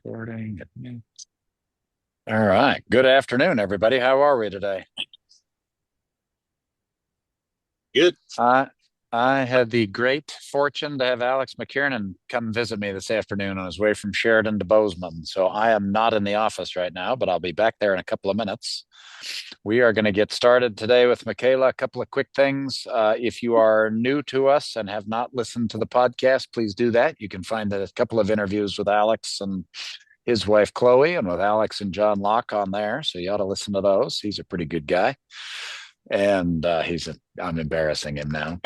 Recording. All right. Good afternoon, everybody. How are we today? Good. I I had the great fortune to have Alex McKiernan come visit me this afternoon on his way from Sheridan to Bozeman. So I am not in the office right now, but I'll be back there in a couple of minutes. We are going to get started today with Michaela. A couple of quick things. If you are new to us and have not listened to the podcast, please do that. You can find a couple of interviews with Alex and his wife Chloe, and with Alex and John Locke on there. So you ought to listen to those. He's a pretty good guy, and I'm embarrassing him now.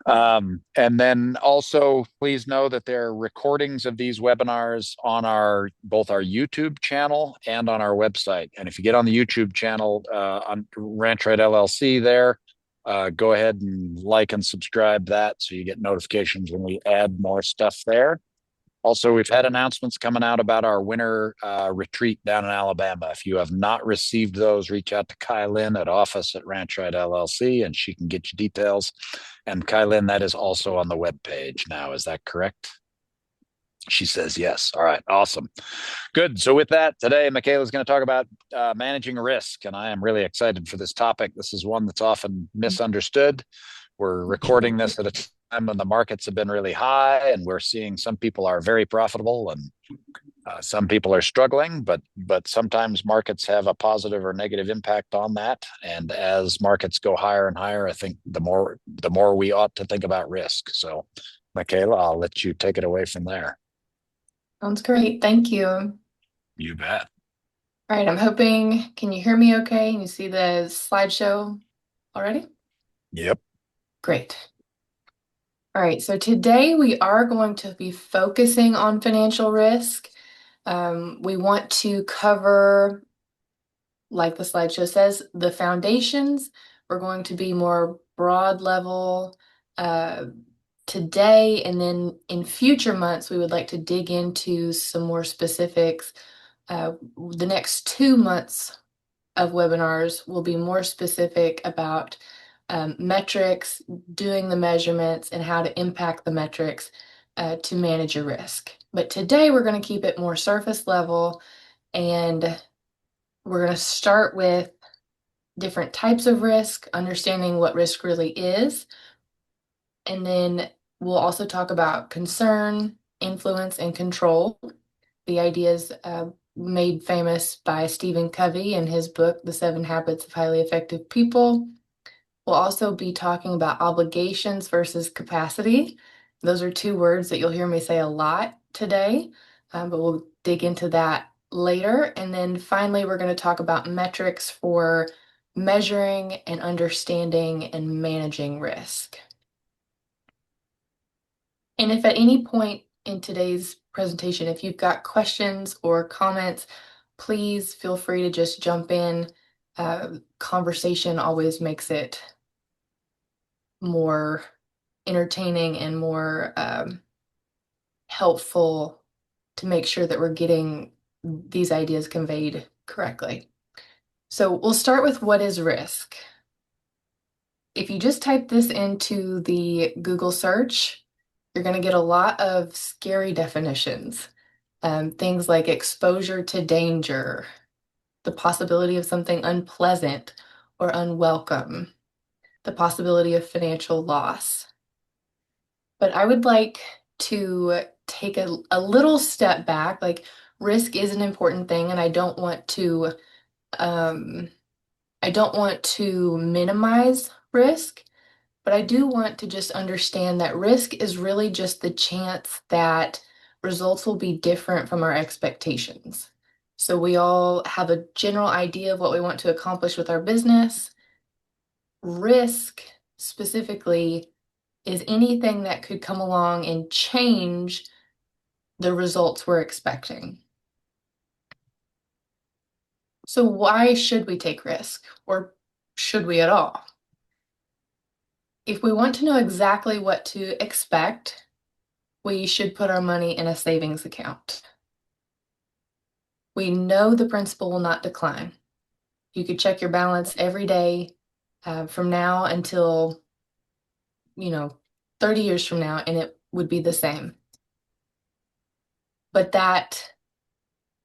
And then also, please know that there are recordings of these webinars on our both our YouTube channel and on our website. And if you get on the YouTube channel on Ranch Right LLC, there, go ahead and like and subscribe that so you get notifications when we add more stuff there. Also, we've had announcements coming out about our winter retreat down in Alabama. If you have not received those, reach out to Kylin at office at Ranch Right LLC, and she can get you details. And Kylin, that is also on the web page now. Is that correct? She says yes. All right, awesome. Good. So, with that, today, Michaela is going to talk about managing risk. And I am really excited for this topic. This is one that's often misunderstood. We're recording this at a time when the markets have been really high, and we're seeing some people are very profitable and some people are struggling. But sometimes markets have a positive or negative impact on that. And as markets go higher and higher, I think the more we ought to think about risk. So, Michaela, I'll let you take it away from there. Sounds great. Thank you. All You bet. right, I'm hoping, can you hear me okay? You see the slideshow already? Yep. Great. All right, so today we are going to be focusing on financial risk. We want to cover, like the slideshow says, the foundations. We're going to be more broad level today, and then in future months, we would like to dig into some more specifics. The next 2 months of webinars will be more specific about metrics, doing the measurements, and how to impact the metrics to manage your risk. But today we're going to keep it more surface level, and we're going to start with different types of risk, understanding what risk really is, and then we'll also talk about concern, influence, and control. The ideas made famous by Stephen Covey in his book, The 7 Habits of Highly Effective People. We'll also be talking about obligations versus capacity. Those are 2 words that you'll hear me say a lot today, but we'll dig into that later. And then finally, we're going to talk about metrics for measuring and understanding and managing risk. And if at any point in today's presentation, if you've got questions or comments, please feel free to just jump in. Conversation always makes it more entertaining and more helpful to make sure that we're getting these ideas conveyed correctly. So we'll start with what is risk. If you just type this into the Google search, you're going to get a lot of scary definitions. Things like exposure to danger, the possibility of something unpleasant or unwelcome, the possibility of financial loss. But I would like to take a little step back. Like, risk is an important thing, and um, I don't want to minimize risk, but I do want to just understand that risk is really just the chance that results will be different from our expectations. So we all have a general idea of what we want to accomplish with our business. Risk specifically is anything that could come along and change the results we're expecting. So why should we take risk, or should we at all? If we want to know exactly what to expect, we should put our money in a savings account. We know the principal will not decline. You could check your balance every day from now until, 30 years from now, and it would be the same. But that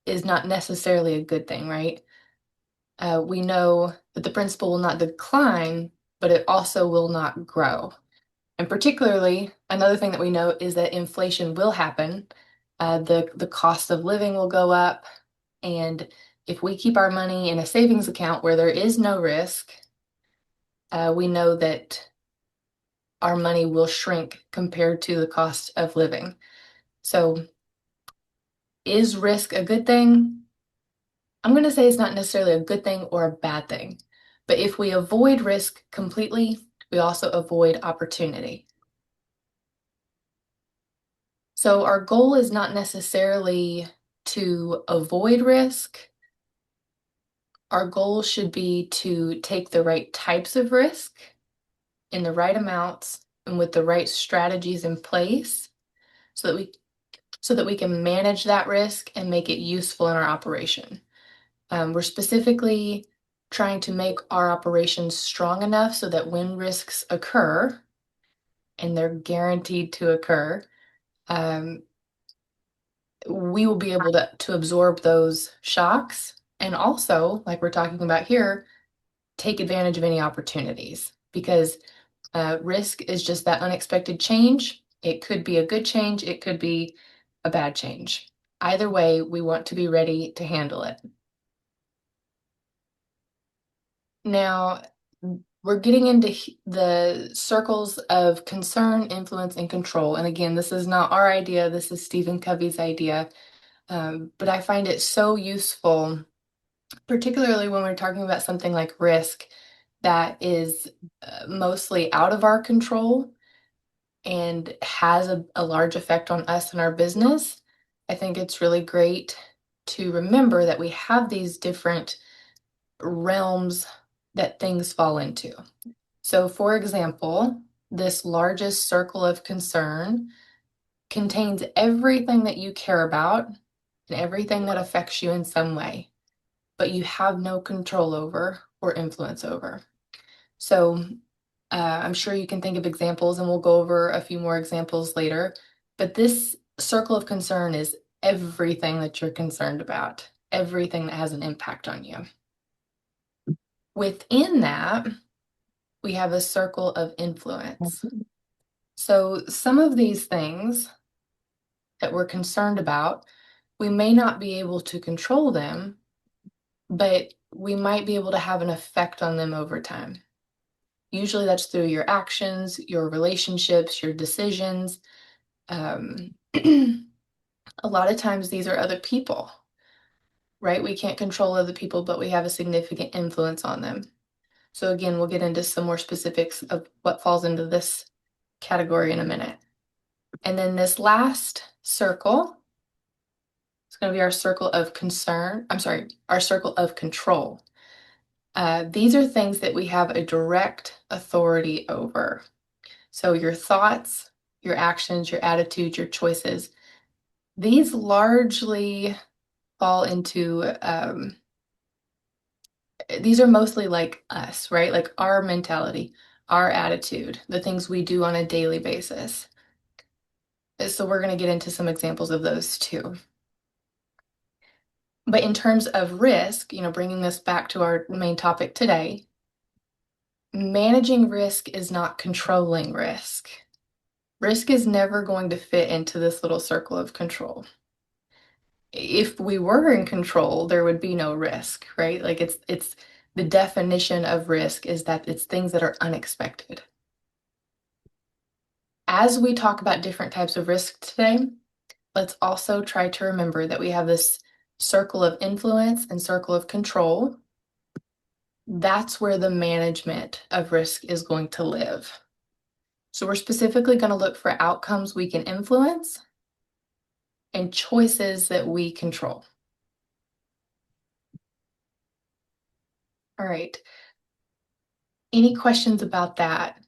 is not necessarily a good thing, right? We know that the principal will not decline, but it also will not grow. And particularly, another thing that we know is that inflation will happen. The cost of living will go up, and if we keep our money in a savings account where there is no risk, we know that our money will shrink compared to the cost of living. So, is risk a good thing? I'm going to say it's not necessarily a good thing or a bad thing. But if we avoid risk completely, we also avoid opportunity. So our goal is not necessarily to avoid risk. Our goal should be to take the right types of risk in the right amounts and with the right strategies in place so that we can manage that risk and make it useful in our operation. We're specifically trying to make our operations strong enough so that when risks occur, and they're guaranteed to occur, um, we will be able to absorb those shocks and also, like we're talking about here, take advantage of any opportunities because risk is just that unexpected change. It could be a good change, it could be a bad change. Either way, we want to be ready to handle it. Now, we're getting into the circles of concern, influence, and control. And again, this is not our idea, this is Stephen Covey's idea. But I find it so useful, particularly when we're talking about something like risk that is mostly out of our control and has a large effect on us and our business. I think it's really great to remember that we have these different realms that things fall into. So, for example, this largest circle of concern contains everything that you care about and everything that affects you in some way, but you have no control over or influence over. So, I'm sure you can think of examples, and we'll go over a few more examples later. But this circle of concern is everything that you're concerned about, everything that has an impact on you. Within that, we have a circle of influence. So, some of these things that we're concerned about, we may not be able to control them, but we might be able to have an effect on them over time. Usually that's through your actions, your relationships, your decisions. Um, a lot of times these are other people, right? We can't control other people, but we have a significant influence on them. So again, we'll get into some more specifics of what falls into this category in a minute. And then this last circle is going to be our circle of concern. I'm sorry, our circle of control. These are things that we have a direct authority over. So your thoughts, your actions, your attitudes, your choices, these largely fall into, these are mostly like us, right? Like our mentality, our attitude, the things we do on a daily basis. So we're going to get into some examples of those too. But in terms of risk, bringing this back to our main topic today, managing risk is not controlling risk. Risk is never going to fit into this little circle of control. If we were in control, there would be no risk, right? Like it's the definition of risk is that it's things that are unexpected. As we talk about different types of risk today, let's also try to remember that we have this circle of influence and circle of control. That's where the management of risk is going to live. So we're specifically going to look for outcomes we can influence and choices that we control. All right. Any questions about that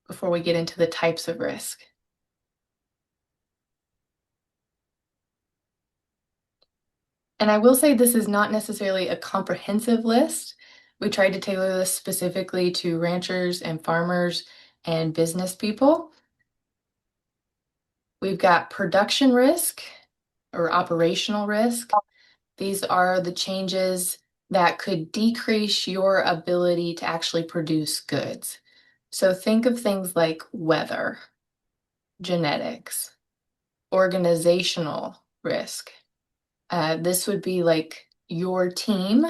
before we get into the types of risk? And I will say this is not necessarily a comprehensive list. We tried to tailor this specifically to ranchers and farmers and business people. We've got production risk or operational risk. These are the changes that could decrease your ability to actually produce goods. So think of things like weather, genetics, organizational risk. This would be like your team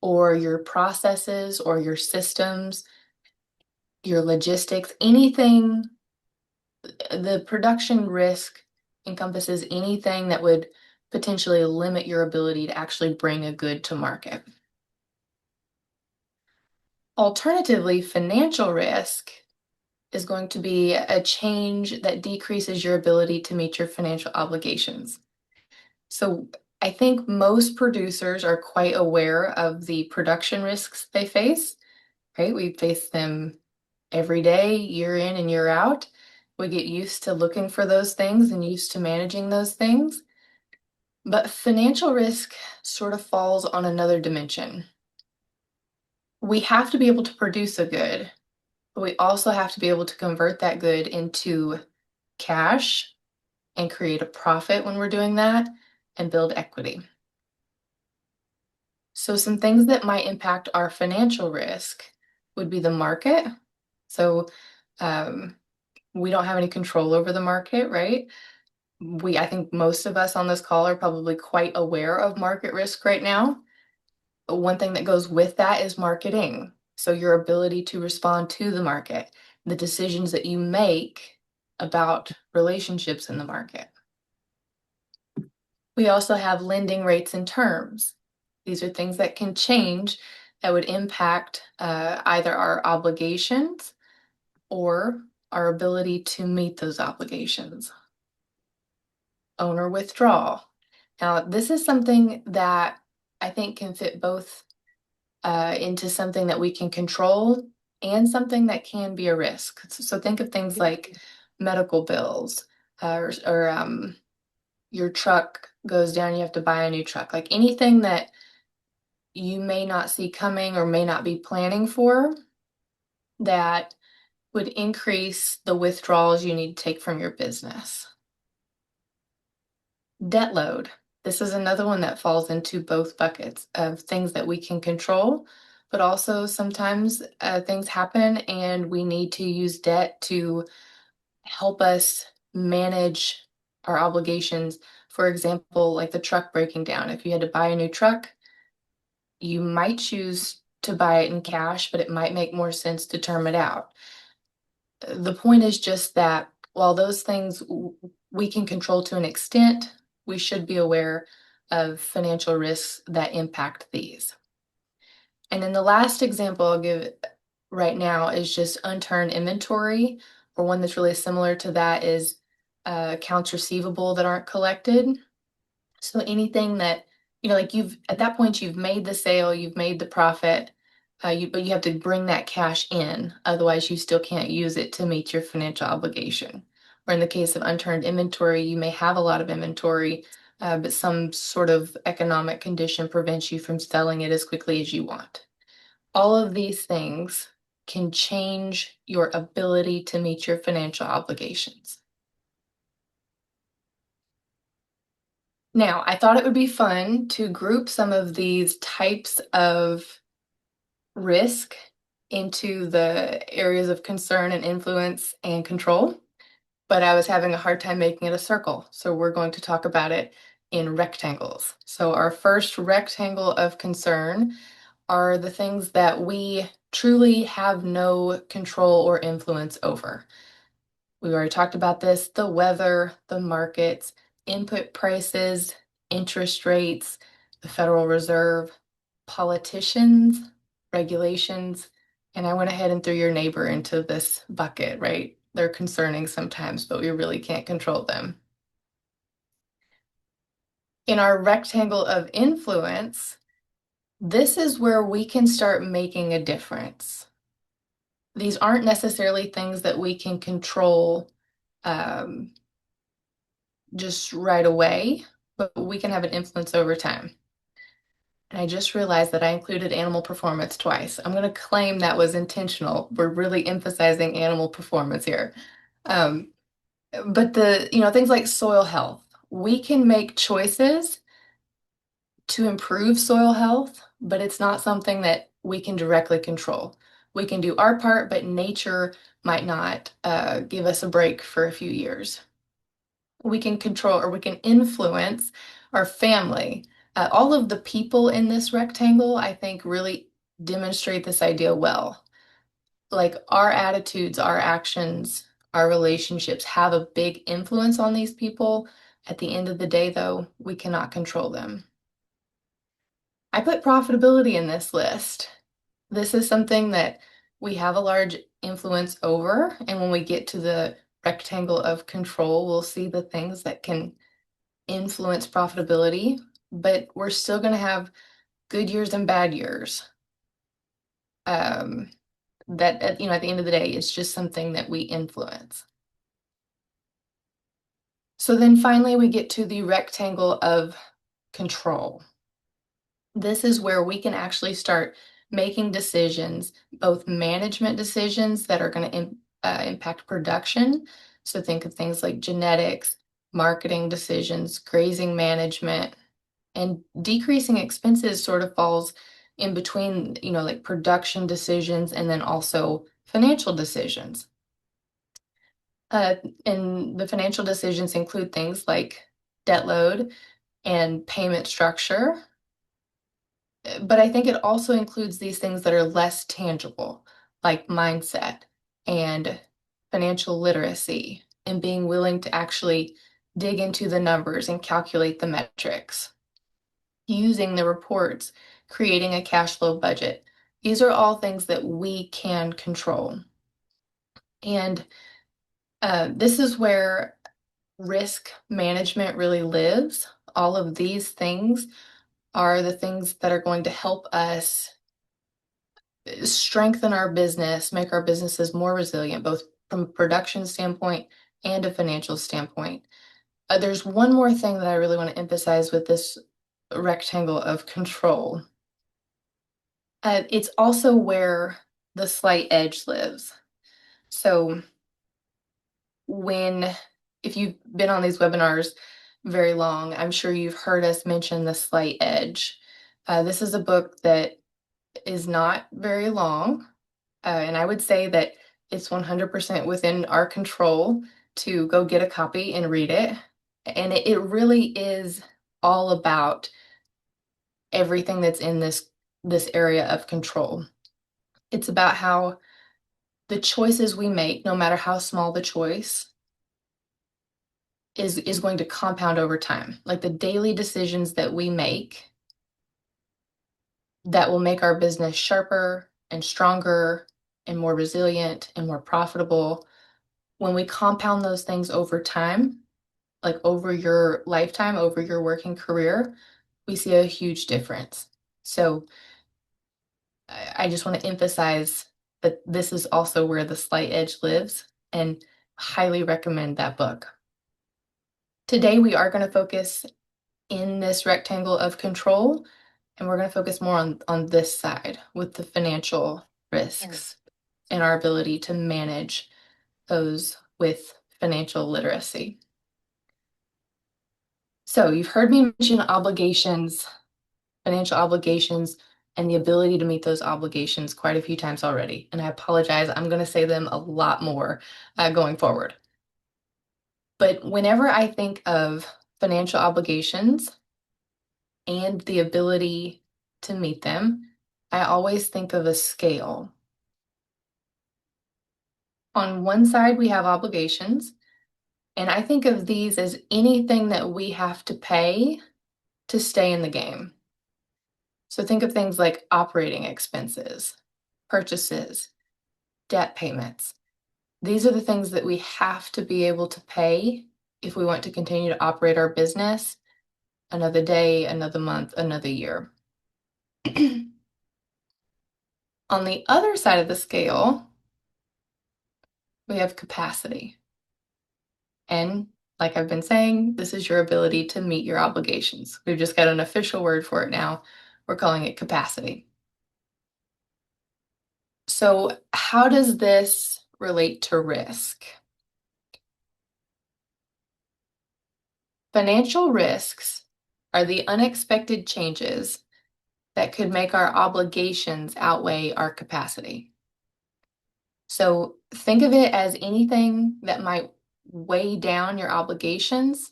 or your processes or your systems, your logistics, anything. The production risk encompasses anything that would potentially limit your ability to actually bring a good to market. Alternatively, financial risk is going to be a change that decreases your ability to meet your financial obligations. So I think most producers are quite aware of the production risks they face, right? We face them every day, year in and year out. We get used to looking for those things and used to managing those things. But financial risk sort of falls on another dimension. We have to be able to produce a good, but we also have to be able to convert that good into cash and create a profit when we're doing that and build equity. So some things that might impact our financial risk would be the market. So we don't have any control over the market, right? I think most of us on this call are probably quite aware of market risk right now. One thing that goes with that is marketing. So your ability to respond to the market, the decisions that you make about relationships in the market. We also have lending rates and terms. These are things that can change that would impact either our obligations or our ability to meet those obligations. Owner withdrawal. Now, this is something that I think can fit both into something that we can control and something that can be a risk. So think of things like medical bills or your truck goes down, you have to buy a new truck. Like anything that you may not see coming or may not be planning for that would increase the withdrawals you need to take from your business. Debt load. This is another one that falls into both buckets of things that we can control, but also sometimes things happen and we need to use debt to help us manage our obligations. For example, like the truck breaking down. If you had to buy a new truck, you might choose to buy it in cash, but it might make more sense to term it out. The point is just that while those things we can control to an extent, we should be aware of financial risks that impact these. And then the last example I'll give right now is just unturned inventory, or one that's really similar to that is accounts receivable that aren't collected. So anything that, like at that point, you've made the sale, you've made the profit, but you have to bring that cash in. Otherwise, you still can't use it to meet your financial obligation. Or in the case of unturned inventory, you may have a lot of inventory, but some sort of economic condition prevents you from selling it as quickly as you want. All of these things can change your ability to meet your financial obligations. Now, I thought it would be fun to group some of these types of risk into the areas of concern and influence and control, but I was having a hard time making it a circle. So we're going to talk about it in rectangles. So our first rectangle of concern are the things that we truly have no control or influence over. We've already talked about this, the weather, the markets, input prices, interest rates, the Federal Reserve, politicians, regulations, and I went ahead and threw your neighbor into this bucket, right? They're concerning sometimes, but we really can't control them. In our rectangle of influence, this is where we can start making a difference. These aren't necessarily things that we can control just right away, but we can have an influence over time. And I just realized that I included animal performance twice. I'm going to claim that was intentional. We're really emphasizing animal performance here. Um, but things like soil health, we can make choices to improve soil health, but it's not something that we can directly control. We can do our part, but nature might not give us a break for a few years. We can control or we can influence our family. All of the people in this rectangle, I think, really demonstrate this idea well. Like our attitudes, our actions, our relationships have a big influence on these people. At the end of the day, though, we cannot control them. I put profitability in this list. This is something that we have a large influence over, and when we get to the rectangle of control, we'll see the things that can influence profitability, but we're still going to have good years and bad years. Um, that at the end of the day, it's just something that we influence. So then finally, we get to the rectangle of control. This is where we can actually start making decisions, both management decisions that are going to impact production. So think of things like genetics, marketing decisions, grazing management, and decreasing expenses sort of falls in between, like production decisions and then also financial decisions. Uh, and the financial decisions include things like debt load and payment structure. But I think it also includes these things that are less tangible, like mindset and financial literacy and being willing to actually dig into the numbers and calculate the metrics, using the reports, creating a cash flow budget. These are all things that we can control. And this is where risk management really lives. All of these things are the things that are going to help us strengthen our business, make our businesses more resilient, both from a production standpoint and a financial standpoint. There's one more thing that I really want to emphasize with this rectangle of control. It's also where the slight edge lives. So if you've been on these webinars very long, I'm sure you've heard us mention the slight edge. This is a book that is not very long, and I would say that it's 100% within our control to go get a copy and read it. And it really is all about everything that's in this area of control. It's about how the choices we make, no matter how small the choice, is going to compound over time. Like the daily decisions that we make that will make our business sharper and stronger and more resilient and more profitable. When we compound those things over time, like over your lifetime, over your working career, we see a huge difference. So I just want to emphasize that this is also where the slight edge lives, and highly recommend that book. Today, we are going to focus in this rectangle of control, and we're going to focus more on this side with the financial risks and our ability to manage those with financial literacy. So you've heard me mention obligations, financial obligations, and the ability to meet those obligations quite a few times already. And I apologize, I'm going to say them a lot more going forward. But whenever I think of financial obligations and the ability to meet them, I always think of a scale. On one side, we have obligations, and I think of these as anything that we have to pay to stay in the game. So think of things like operating expenses, purchases, debt payments. These are the things that we have to be able to pay if we want to continue to operate our business another day, another month, another year. On the other side of the scale, we have capacity. And like I've been saying, this is your ability to meet your obligations. We've just got an official word for it now. We're calling it capacity. So how does this relate to risk? Financial risks are the unexpected changes that could make our obligations outweigh our capacity. So think of it as anything that might weigh down your obligations.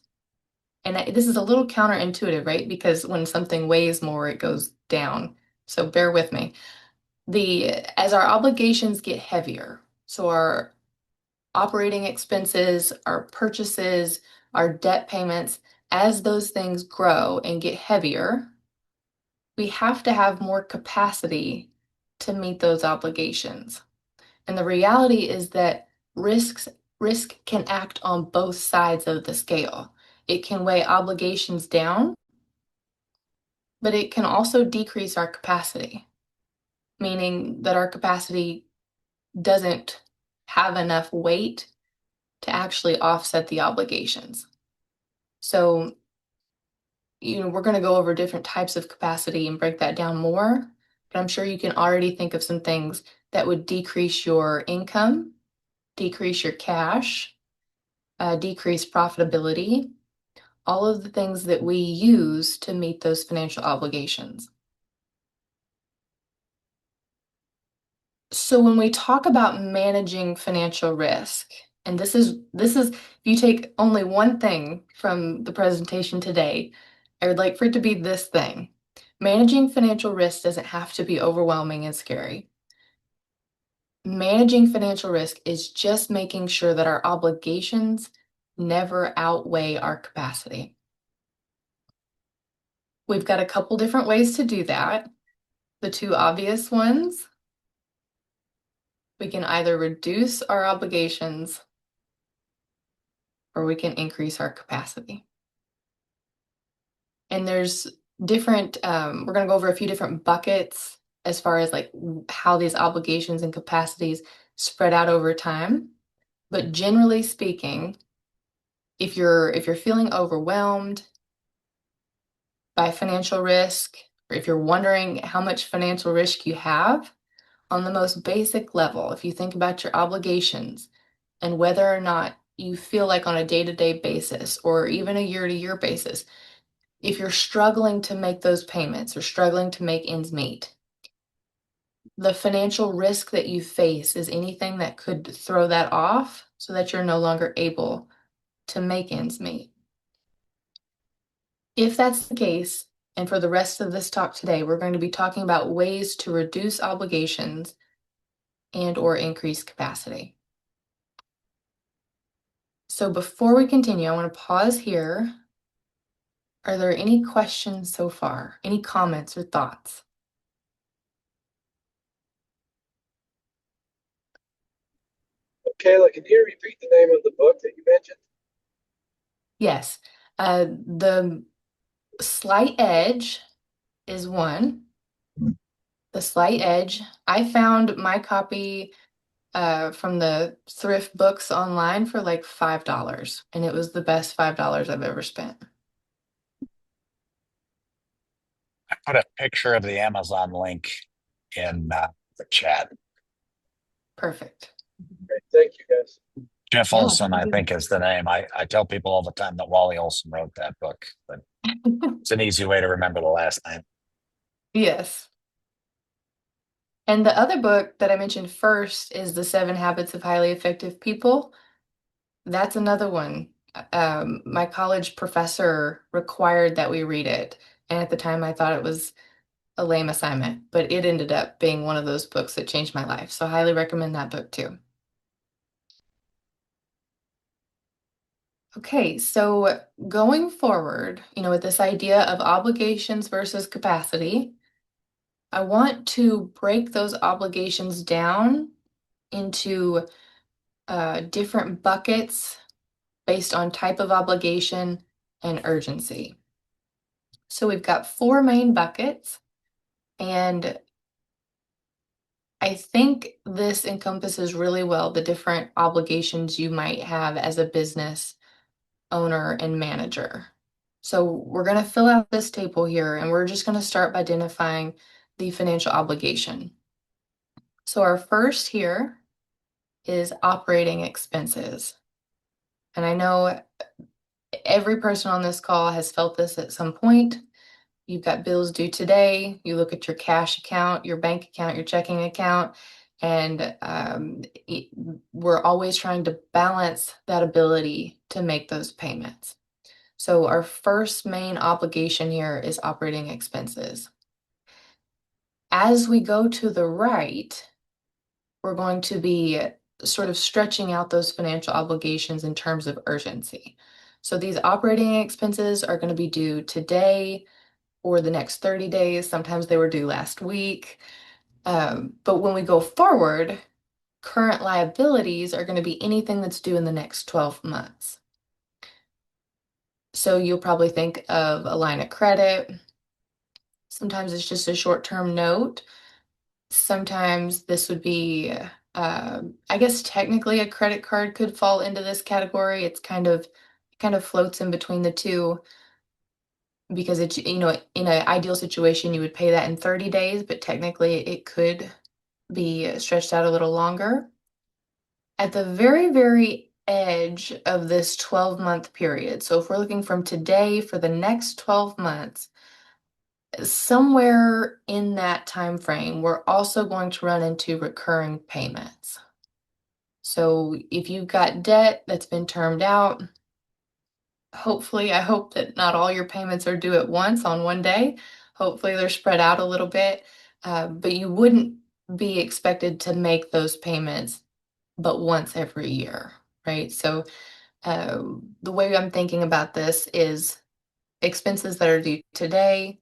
And this is a little counterintuitive, right? Because when something weighs more, it goes down. So bear with me. As our obligations get heavier, so our operating expenses, our purchases, our debt payments, as those things grow and get heavier, we have to have more capacity to meet those obligations. And the reality is that risk can act on both sides of the scale. It can weigh obligations down, but it can also decrease our capacity, meaning that our capacity doesn't have enough weight to actually offset the obligations. So, we're going to go over different types of capacity and break that down more, but I'm sure you can already think of some things that would decrease your income, decrease your cash, decrease profitability, all of the things that we use to meet those financial obligations. So when we talk about managing financial risk, and this is if you take only one thing from the presentation today, I would like for it to be this thing. Managing financial risk doesn't have to be overwhelming and scary. Managing financial risk is just making sure that our obligations never outweigh our capacity. We've got a couple different ways to do that. The two obvious ones, we can either reduce our obligations or we can increase our capacity. And there's different, we're going to go over a few different buckets as far as like how these obligations and capacities spread out over time. But generally speaking, if you're feeling overwhelmed by financial risk, or if you're wondering how much financial risk you have, on the most basic level, if you think about your obligations and whether or not you feel like on a day-to-day basis or even a year-to-year basis, if you're struggling to make those payments or struggling to make ends meet, the financial risk that you face is anything that could throw that off so that you're no longer able to make ends meet. If that's the case, and for the rest of this talk today, we're going to be talking about ways to reduce obligations and or increase capacity. So before we continue, I want to pause here. Are there any questions so far? Any comments or thoughts? Kayla, can you repeat the name of the book that you mentioned? Yes. The Slight Edge is one. The Slight Edge. I found my copy from the thrift books online for like $5, and it was the best $5 I've ever spent. I put a picture of the Amazon link in the chat. Perfect. Great, thank you, guys. Jeff Yeah, Olson, thank I you. think, is the name. I tell people all the time that Wally Olson wrote that book, but it's an easy way to remember the last name. Yes. And the other book that I mentioned first is The 7 Habits of Highly Effective People. That's another one. My college professor required that we read it. And at the time, I thought it was a lame assignment, but it ended up being one of those books that changed my life. So I highly recommend that book too. Okay, so going forward, with this idea of obligations versus capacity, I want to break those obligations down into different buckets based on type of obligation and urgency. So we've got 4 main buckets, and I think this encompasses really well the different obligations you might have as a business owner and manager. So we're going to fill out this table here, and we're just going to start by identifying the financial obligation. So our first here is operating expenses. And I know every person on this call has felt this at some point. You've got bills due today. You look at your cash account, your bank account, your checking account, and we're always trying to balance that ability to make those payments. So our first main obligation here is operating expenses. As we go to the right, we're going to be sort of stretching out those financial obligations in terms of urgency. So these operating expenses are going to be due today or the next 30 days. Sometimes they were due last week. But when we go forward, current liabilities are going to be anything that's due in the next 12 months. So you'll probably think of a line of credit. Sometimes it's just a short-term note. Sometimes this would be, I guess technically a credit card could fall into this category. It's kind of floats in between the two because it's, in an ideal situation, you would pay that in 30 days, but technically it could be stretched out a little longer. At the very, very edge of this 12-month period, so if we're looking from today for the next 12 months, somewhere in that time frame, we're also going to run into recurring payments. So if you've got debt that's been termed out, hopefully, I hope that not all your payments are due at once on one day. Hopefully, they're spread out a little bit, but you wouldn't be expected to make those payments but once every year, right? So the way I'm thinking about this is expenses that are due today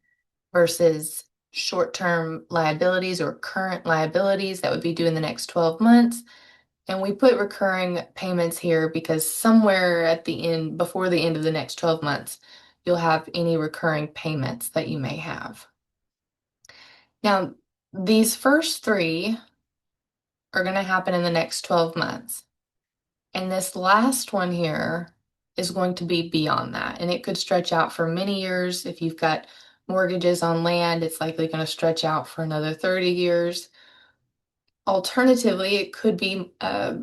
versus short-term liabilities or current liabilities that would be due in the next 12 months. And we put recurring payments here because somewhere at the end, before the end of the next 12 months, you'll have any recurring payments that you may have. Now, these first three are going to happen in the next 12 months. And this last one here is going to be beyond that. And it could stretch out for many years. If you've got mortgages on land, it's likely going to stretch out for another 30 years. Alternatively, it could be a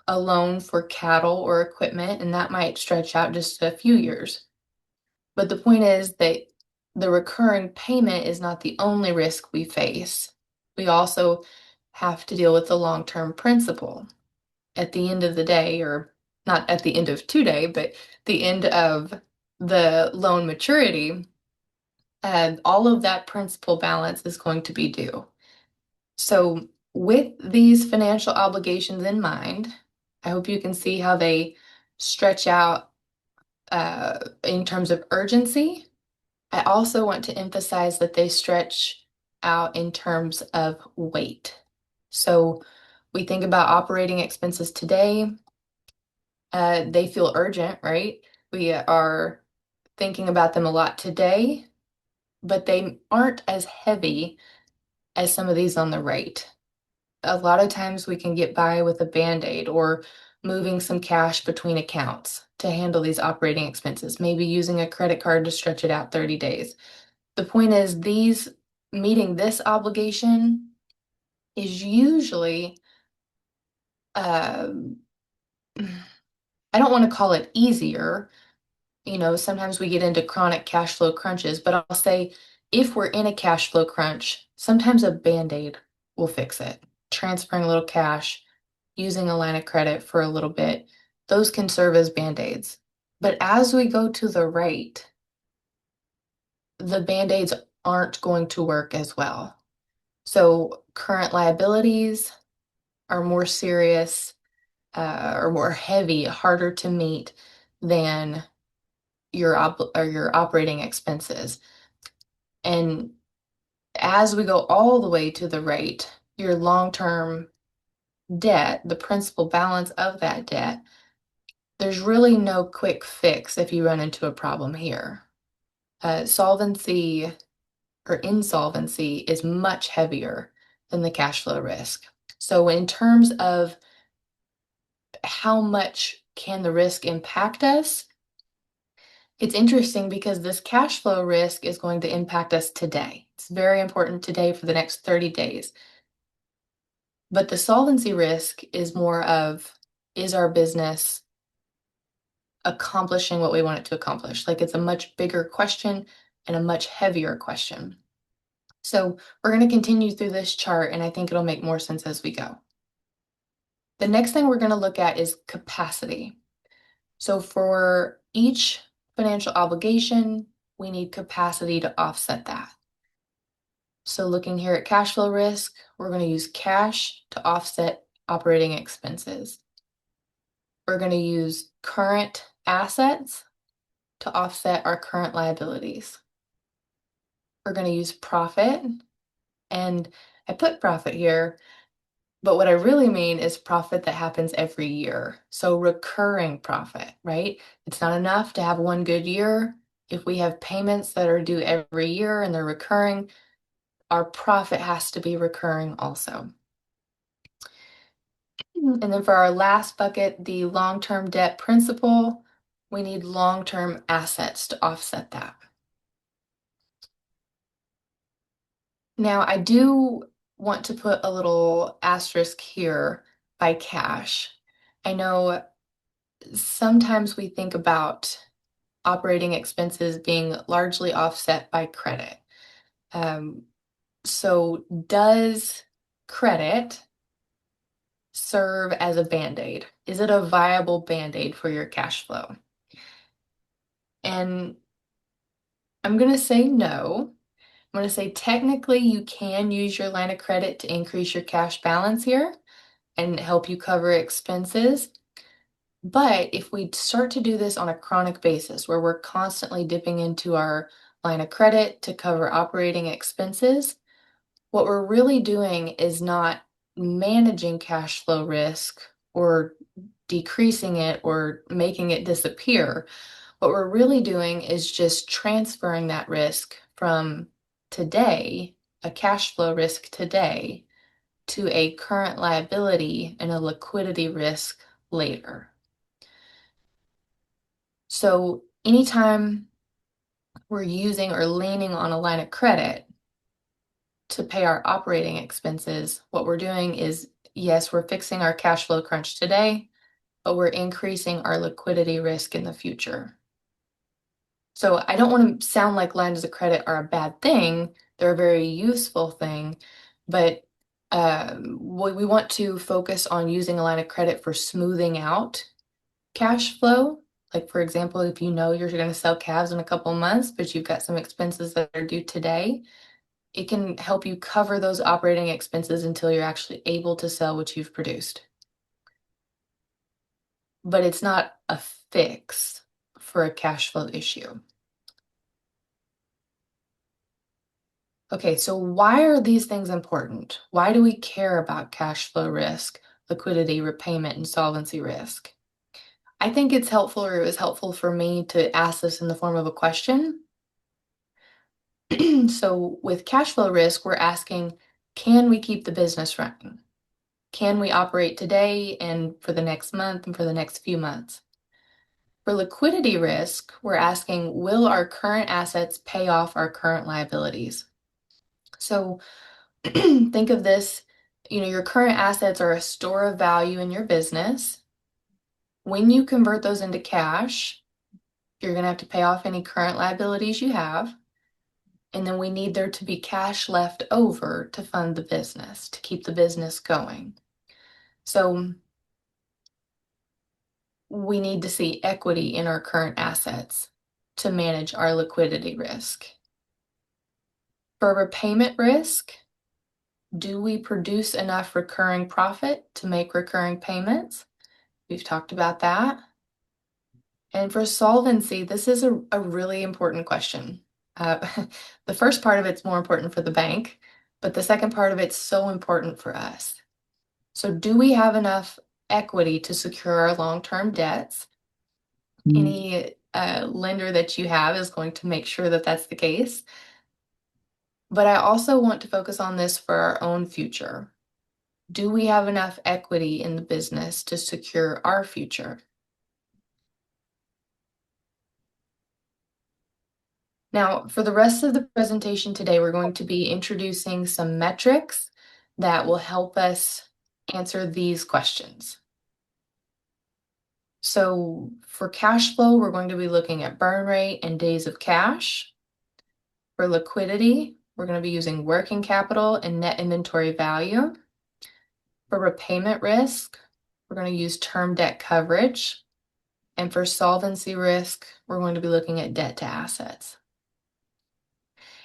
loan for cattle or equipment, and that might stretch out just a few years. But the point is that the recurring payment is not the only risk we face. We also have to deal with the long-term principal. At the end of the day, or not at the end of today, but the end of the loan maturity, all of that principal balance is going to be due. So with these financial obligations in mind, I hope you can see how they stretch out in terms of urgency. I also want to emphasize that they stretch out in terms of weight. So we think about operating expenses today. They feel urgent, right? We are thinking about them a lot today, but they aren't as heavy as some of these on the right. A lot of times we can get by with a Band-Aid or moving some cash between accounts to handle these operating expenses, maybe using a credit card to stretch it out 30 days. The point is, meeting this obligation is usually, um, I don't want to call it easier. Sometimes we get into chronic cash flow crunches, but I'll say if we're in a cash flow crunch, sometimes a Band-Aid will fix it. Transferring a little cash, using a line of credit for a little bit, those can serve as Band-Aids. But as we go to the right, the Band-Aids aren't going to work as well. So current liabilities are more serious or more heavy, harder to meet than your operating expenses. And as we go all the way to the right, your long-term debt, the principal balance of that debt, there's really no quick fix if you run into a problem here. Solvency or insolvency is much heavier than the cash flow risk. So in terms of how much can the risk impact us, it's interesting because this cash flow risk is going to impact us today. It's very important today for the next 30 days. But the solvency risk is more of, is our business accomplishing what we want it to accomplish. Like it's a much bigger question and a much heavier question. So we're going to continue through this chart, and I think it'll make more sense as we go. The next thing we're going to look at is capacity. So for each financial obligation, we need capacity to offset that. So looking here at cash flow risk, we're going to use cash to offset operating expenses. We're going to use current assets to offset our current liabilities. We're going to use profit, and I put profit here, but what I really mean is profit that happens every year. So recurring profit, right? It's not enough to have one good year. If we have payments that are due every year and they're recurring, our profit has to be recurring also. And then for our last bucket, the long-term debt principal, we need long-term assets to offset that. Now, I do want to put a little asterisk here by cash. I know sometimes we think about operating expenses being largely offset by credit. So does credit serve as a Band-Aid? Is it a viable Band-Aid for your cash flow? And I'm going to say no. I'm going to say technically you can use your line of credit to increase your cash balance here and help you cover expenses. But if we start to do this on a chronic basis where we're constantly dipping into our line of credit to cover operating expenses, what we're really doing is not managing cash flow risk or decreasing it or making it disappear. What we're really doing is just transferring that risk from today, a cash flow risk today, to a current liability and a liquidity risk later. So anytime we're using or leaning on a line of credit to pay our operating expenses, what we're doing is, yes, we're fixing our cash flow crunch today, but we're increasing our liquidity risk in the future. So I don't want to sound like lines of credit are a bad thing. They're a very useful thing, but we want to focus on using a line of credit for smoothing out cash flow. Like, for example, if you know you're going to sell calves in a couple of months, but you've got some expenses that are due today, it can help you cover those operating expenses until you're actually able to sell what you've produced. But it's not a fix for a cash flow issue. Okay, so why are these things important? Why do we care about cash flow risk, liquidity, repayment, and solvency risk? I think it's helpful, or it was helpful for me to ask this in the form of a question. So with cash flow risk, we're asking, can we keep the business running? Can we operate today and for the next month and for the next few months? For liquidity risk, we're asking, will our current assets pay off our current liabilities? So think of this, your current assets are a store of value in your business. When you convert those into cash, you're going to have to pay off any current liabilities you have. And then we need there to be cash left over to fund the business, to keep the business going. So we need to see equity in our current assets to manage our liquidity risk. For repayment risk, do we produce enough recurring profit to make recurring payments? We've talked about that. And for solvency, this is a really important question. The first part of it's more important for the bank, but the second part of it's so important for us. So do we have enough equity to secure our long-term debts? Any lender that you have is going to make sure that that's the case. But I also want to focus on this for our own future. Do we have enough equity in the business to secure our future? Now, for the rest of the presentation today, we're going to be introducing some metrics that will help us answer these questions. So for cash flow, we're going to be looking at burn rate and days of cash. For liquidity, we're going to be using working capital and net inventory value. For repayment risk, we're going to use term debt coverage. And for solvency risk, we're going to be looking at debt to assets.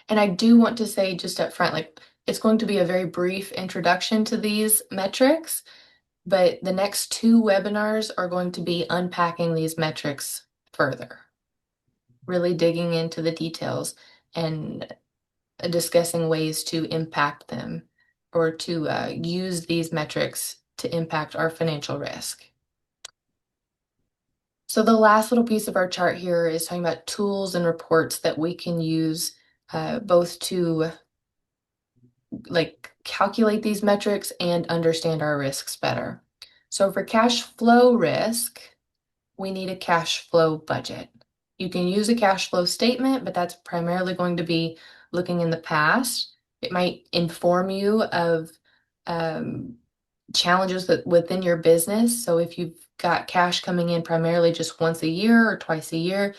And I do want to say just up front, like it's going to be a very brief introduction to these metrics, but the next two webinars are going to be unpacking these metrics further, really digging into the details and discussing ways to impact them or to use these metrics to impact our financial risk. So the last little piece of our chart here is talking about tools and reports that we can use both to like calculate these metrics and understand our risks better. So for cash flow risk, we need a cash flow budget. You can use a cash flow statement, but that's primarily going to be looking in the past. It might inform you of challenges within your business. So if you've got cash coming in primarily just once a year or twice a year,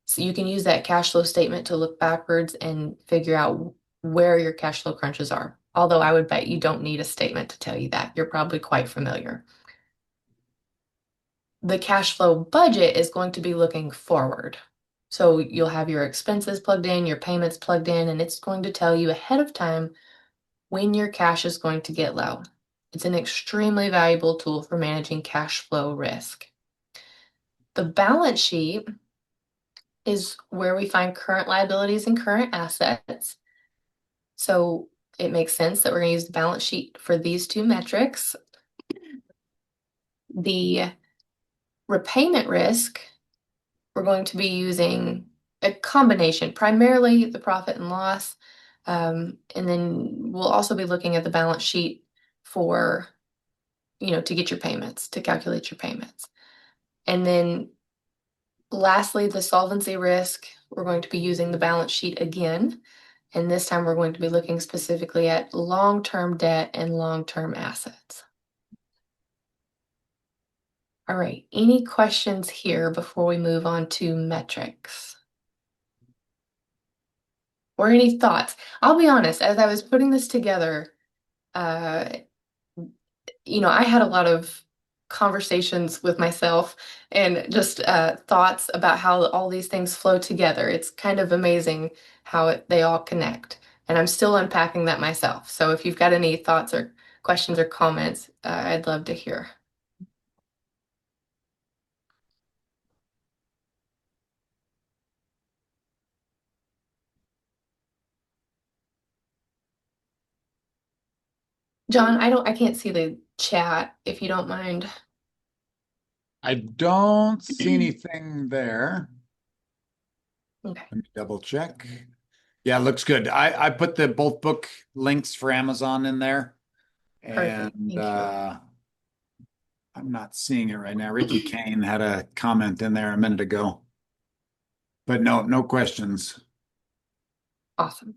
so you can use that cash flow statement to look backwards and figure out where your cash flow crunches are. Although I would bet you don't need a statement to tell you that. You're probably quite familiar. The cash flow budget is going to be looking forward. So you'll have your expenses plugged in, your payments plugged in, and it's going to tell you ahead of time when your cash is going to get low. It's an extremely valuable tool for managing cash flow risk. The balance sheet is where we find current liabilities and current assets. So it makes sense that we're going to use the balance sheet for these two metrics. The repayment risk, we're going to be using a combination, primarily the profit and loss. And then we'll also be looking at the balance sheet for, to get your payments, to calculate your payments. And then lastly, the solvency risk, we're going to be using the balance sheet again. And this time we're going to be looking specifically at long-term debt and long-term assets. All right, any questions here before we move on to metrics? Or any thoughts? I'll be honest, as I was putting this together, I had a lot of conversations with myself and just thoughts about how all these things flow together. It's kind of amazing how they all connect. And I'm still unpacking that myself. So if you've got any thoughts or questions or comments, I'd love to hear. John, I can't see the chat if you don't mind. I don't see anything there. Okay. Let me double check. Yeah, looks good. I put the both book links for Amazon in there. Perfect. And Thank you. I'm not seeing it right now. Ricky Kane had a comment in there a minute ago. But no questions. Awesome.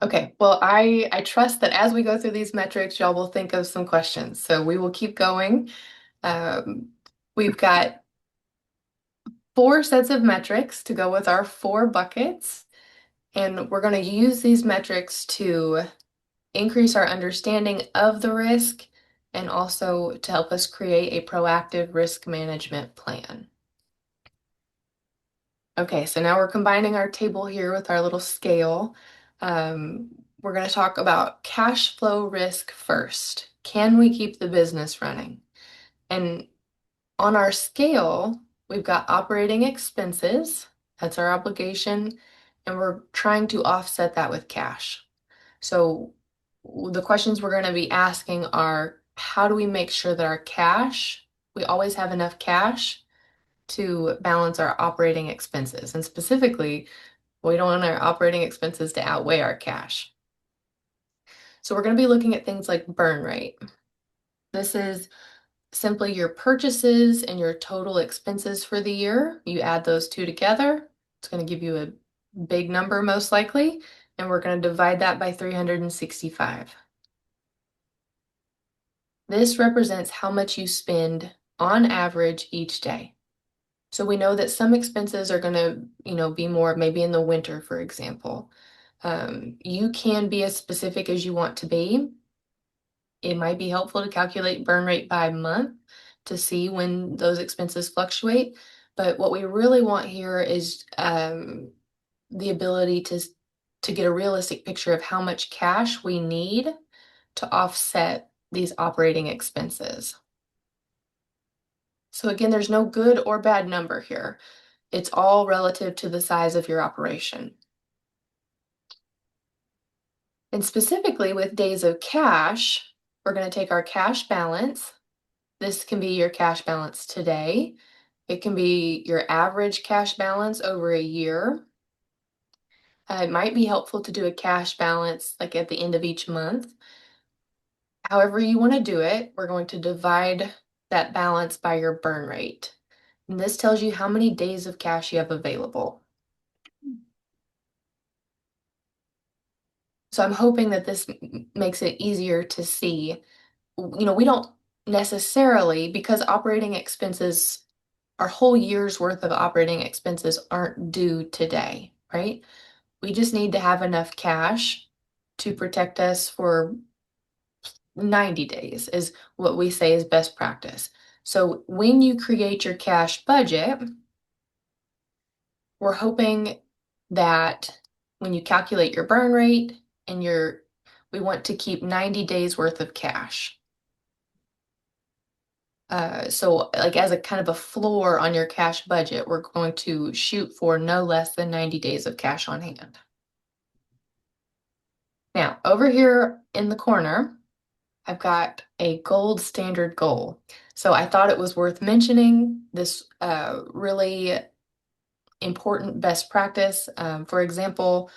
Okay, well, I trust that as we go through these metrics, y'all will think of some questions. So we will keep going. We've got 4 sets of metrics to go with our 4 buckets, and we're going to use these metrics to increase our understanding of the risk and also to help us create a proactive risk management plan. Okay, so now we're combining our table here with our little scale. We're going to talk about cash flow risk first. Can we keep the business running? And on our scale, we've got operating expenses. That's our obligation. And we're trying to offset that with cash. So the questions we're going to be asking are, how do we make sure that our cash, we always have enough cash to balance our operating expenses? And specifically, we don't want our operating expenses to outweigh our cash. So we're going to be looking at things like burn rate. This is simply your purchases and your total expenses for the year. You add those two together. It's going to give you a big number most likely, and we're going to divide that by 365. This represents how much you spend on average each day. So we know that some expenses are going to, be more maybe in the winter, for example. You can be as specific as you want to be. It might be helpful to calculate burn rate by month to see when those expenses fluctuate. But what we really want here is the ability to get a realistic picture of how much cash we need to offset these operating expenses. So again, there's no good or bad number here. It's all relative to the size of your operation. And specifically with days of cash, we're going to take our cash balance. This can be your cash balance today. It can be your average cash balance over a year. It might be helpful to do a cash balance like at the end of each month. However you want to do it, we're going to divide that balance by your burn rate. And this tells you how many days of cash you have available. So I'm hoping that this makes it easier to see. We don't necessarily, because operating expenses, our whole year's worth of operating expenses aren't due today, right? We just need to have enough cash to protect us for 90 days is what we say is best practice. So when you create your cash budget, we're hoping that when you calculate your burn rate and we want to keep 90 days worth of cash. So like as a kind of a floor on your cash budget, we're going to shoot for no less than 90 days of cash on hand. Now, over here in the corner, I've got a gold standard goal. So I thought it was worth mentioning this really important best practice. For example,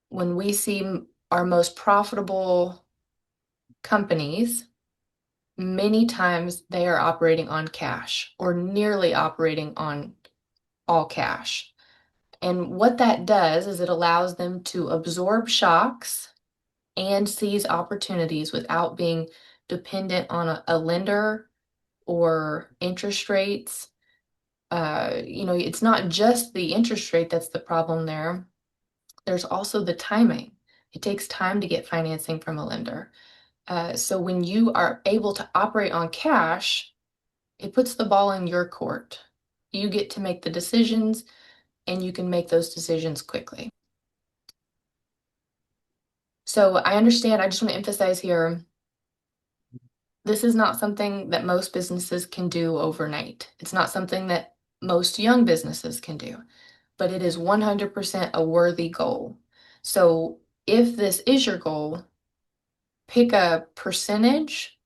when we see our most profitable companies, many times they are operating on cash or nearly operating on all cash. And what that does is it allows them to absorb shocks and seize opportunities without being dependent on a lender or interest rates. It's not just the interest rate that's the problem there. There's also the timing. It takes time to get financing from a lender. So when you are able to operate on cash, it puts the ball in your court. You get to make the decisions, and you can make those decisions quickly. So I understand, I just want to emphasize here, this is not something that most businesses can do overnight. It's not something that most young businesses can do, but it is 100% a worthy goal. So if this is your goal, pick a percentage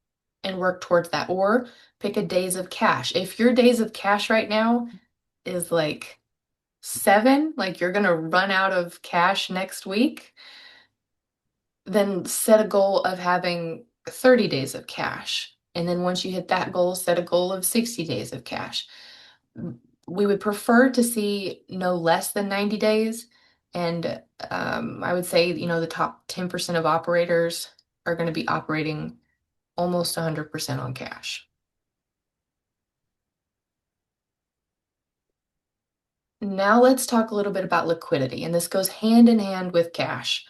and work towards that, or pick a days of cash. If your days of cash right now is like 7, like you're gonna run out of cash next week, then set a goal of having 30 days of cash. And then once you hit that goal, set a goal of 60 days of cash. We would prefer to see no less than 90 days. And I would say, the top 10% of operators are going to be operating almost 100% on cash. Now let's talk a little bit about liquidity, and this goes hand in hand with cash.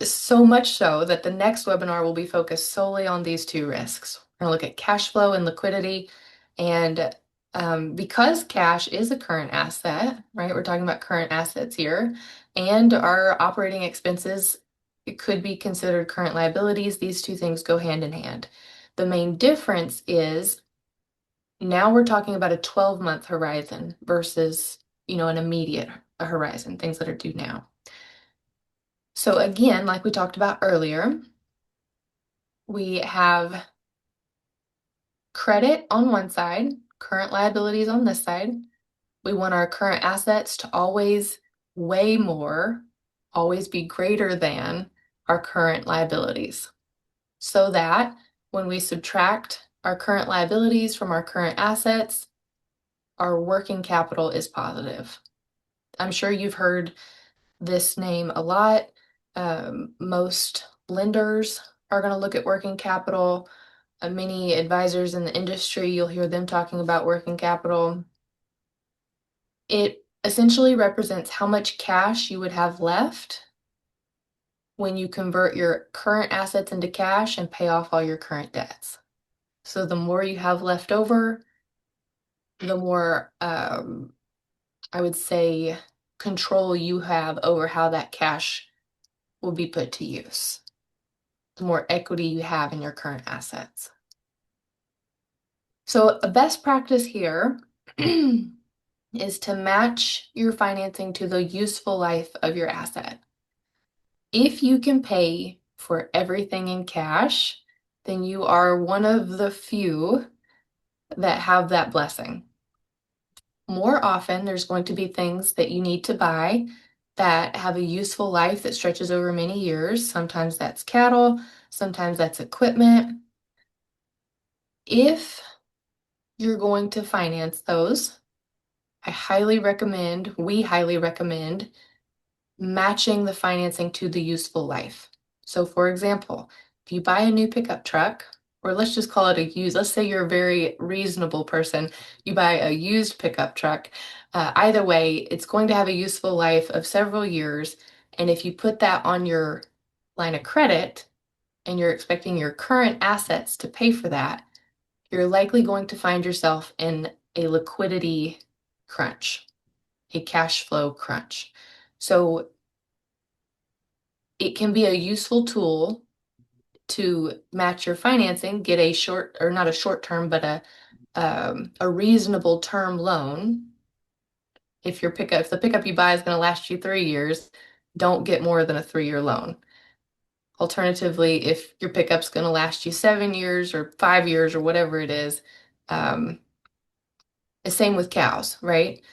So much so that the next webinar will be focused solely on these two risks. We're going to look at cash flow and liquidity. And because cash is a current asset, right? We're talking about current assets here, and our operating expenses, it could be considered current liabilities. These two things go hand in hand. The main difference is now we're talking about a 12-month horizon versus, an immediate horizon, things that are due now. So again, like we talked about earlier, we have credit on one side, current liabilities on this side. We want our current assets to always weigh more, always be greater than our current liabilities, so that when we subtract our current liabilities from our current assets, our working capital is positive. I'm sure you've heard this name a lot. Most lenders are going to look at working capital. Many advisors in the industry, you'll hear them talking about working capital. It essentially represents how much cash you would have left when you convert your current assets into cash and pay off all your current debts. So the more you have left over, the more, I would say, control you have over how that cash will be put to use, the more equity you have in your current assets. So a best practice here is to match your financing to the useful life of your asset. If you can pay for everything in cash, then you are one of the few that have that blessing. More often, there's going to be things that you need to buy that have a useful life that stretches over many years. Sometimes that's cattle, sometimes that's equipment. If you're going to finance those, we highly recommend matching the financing to the useful life. So for example, if you buy a new pickup truck, or let's just call it a used, let's say you're a very reasonable person, you buy a used pickup truck, either way, it's going to have a useful life of several years. And if you put that on your line of credit and you're expecting your current assets to pay for that, you're likely going to find yourself in a liquidity crunch, a cash flow crunch. So it can be a useful tool to match your financing, get a short, or not a short term, but a reasonable term loan. If the pickup you buy is going to last you 3 years, don't get more than a 3-year loan. Alternatively, if your pickup's going to last you 7 years or 5 years or whatever it is, the same with cows, right?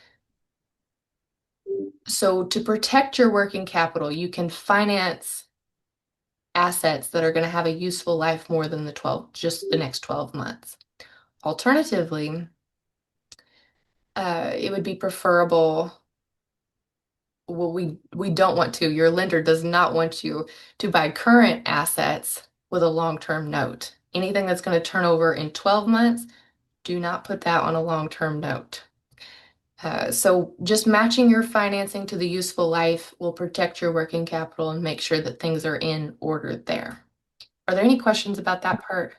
So to protect your working capital, you can finance assets that are going to have a useful life more than just the next 12 months. Alternatively, it would be preferable. Well, we don't want to. Your lender does not want you to buy current assets with a long-term note. Anything that's going to turn over in 12 months, do not put that on a long-term note. So just matching your financing to the useful life will protect your working capital and make sure that things are in order there. Are there any questions about that part?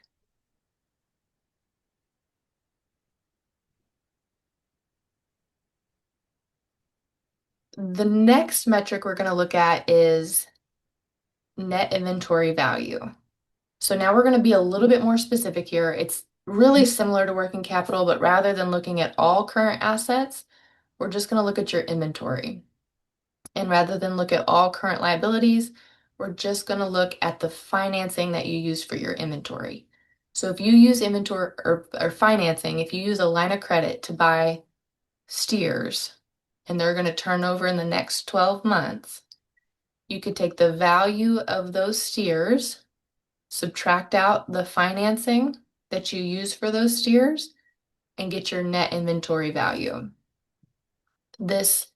The next metric we're going to look at is net inventory value. So now we're going to be a little bit more specific here. It's really similar to working capital, but rather than looking at all current assets, we're just going to look at your inventory. And rather than look at all current liabilities, we're just going to look at the financing that you use for your inventory. So if you use inventory or financing, if you use a line of credit to buy steers and they're going to turn over in the next 12 months, you could take the value of those steers, subtract out the financing that you use for those steers, and get your net inventory value. This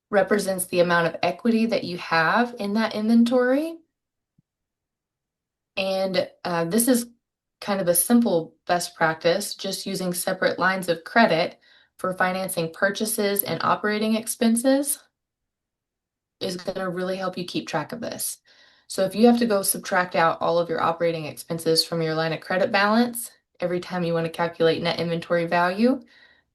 represents the amount of equity that you have in that inventory. And this is kind of a simple best practice, just using separate lines of credit for financing purchases and operating expenses is going to really help you keep track of this. So if you have to go subtract out all of your operating expenses from your line of credit balance every time you want to calculate net inventory value,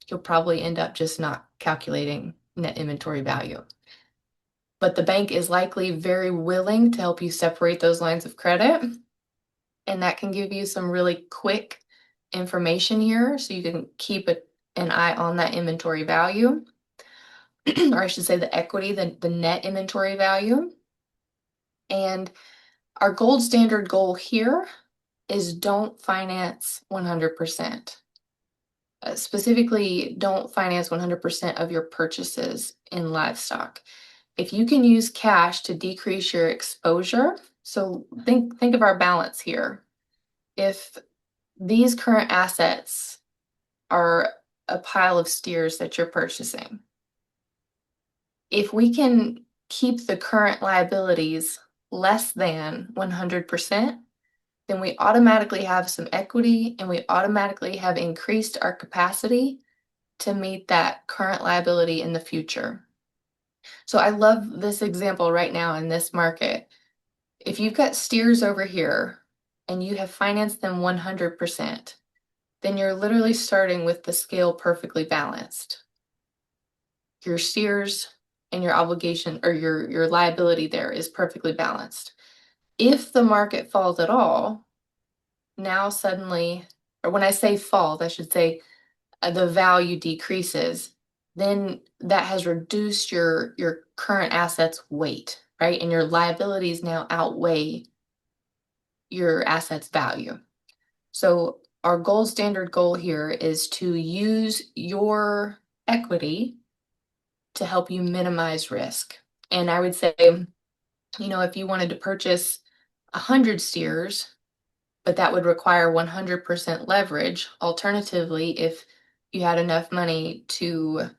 you'll probably end up just not calculating net inventory value. But the bank is likely very willing to help you separate those lines of credit, and that can give you some really quick information here so you can keep an eye on that inventory value, or I should say the equity, the net inventory value. And our gold standard goal here is don't finance 100%. Specifically, don't finance 100% of your purchases in livestock. If you can use cash to decrease your exposure, so think of our balance here. If these current assets are a pile of steers that you're purchasing, if we can keep the current liabilities less than 100%, then we automatically have some equity and we automatically have increased our capacity to meet that current liability in the future. So I love this example right now in this market. If you've got steers over here and you have financed them 100%, then you're literally starting with the scale perfectly balanced. Your steers and your obligation or your liability there is perfectly balanced. If the market falls at all, now suddenly, or when I say falls, I should say the value decreases, then that has reduced your current assets weight, right? And your liabilities now outweigh your assets value. So our standard goal here is to use your equity to help you minimize risk. And I would say, if you wanted to purchase 100 steers, but that would require 100% leverage. Alternatively, if you had enough money to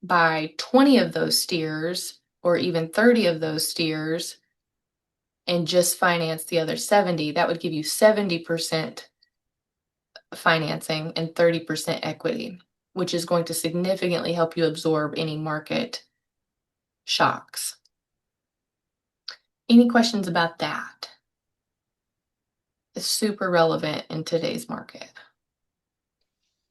buy 20 of those steers or even 30 of those steers and just finance the other 70, that would give you 70% financing and 30% equity, which is going to significantly help you absorb any market shocks. Any questions about that? It's super relevant in today's market.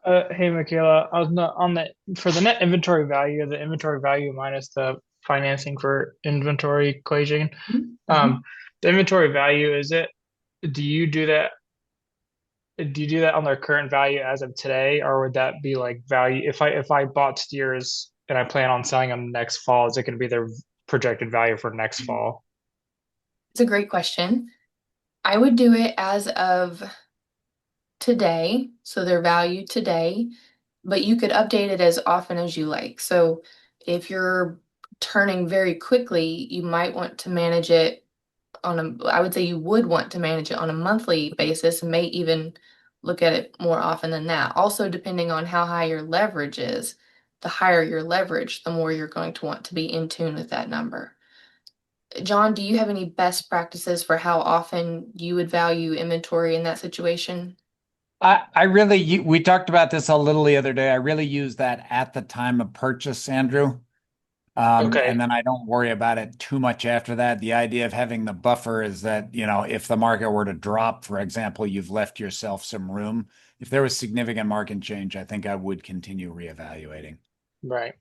Hey, Michaela, I was not on for the net inventory value, the inventory value minus the financing for inventory equation. Mm-hmm. The inventory value, do you do that? Do you do that on their current value as of today, or would that be like value? If I bought steers and I plan on selling them next fall, is it going to be their projected value for next fall? It's a great question. I would do it as of today, so their value today, but you could update it as often as you like. So if you're turning very quickly, you might want to manage it I would say you would want to manage it on a monthly basis and may even look at it more often than that. Also, depending on how high your leverage is, the higher your leverage, the more you're going to want to be in tune with that number. John, do you have any best practices for how often you would value inventory in that situation? We talked about this a little the other day. I really use that at the time of purchase, Andrew. Okay. And then I don't worry about it too much after that. The idea of having the buffer is that, if the market were to drop, for example, you've left yourself some room. If there was significant market change, I think I would continue reevaluating. Right.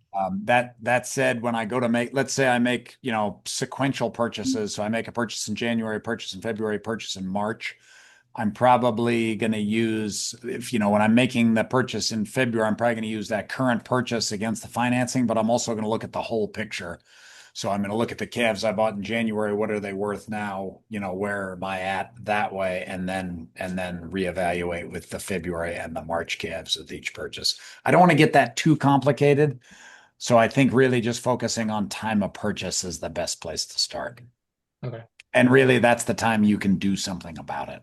That said, when I go to let's say I make, sequential purchases. So I make a purchase in January, purchase in February, purchase in March. I'm probably going to use, when I'm making the purchase in February, I'm probably going to use that current purchase against the financing, but I'm also going to look at the whole picture. So I'm going to look at the calves I bought in January. What are they worth now? Where am I at that way? And then reevaluate with the February and the March calves with each purchase. I don't want to get that too complicated. So I think really just focusing on time of purchase is the best place to start. Okay. And really, that's the time you can do something about it.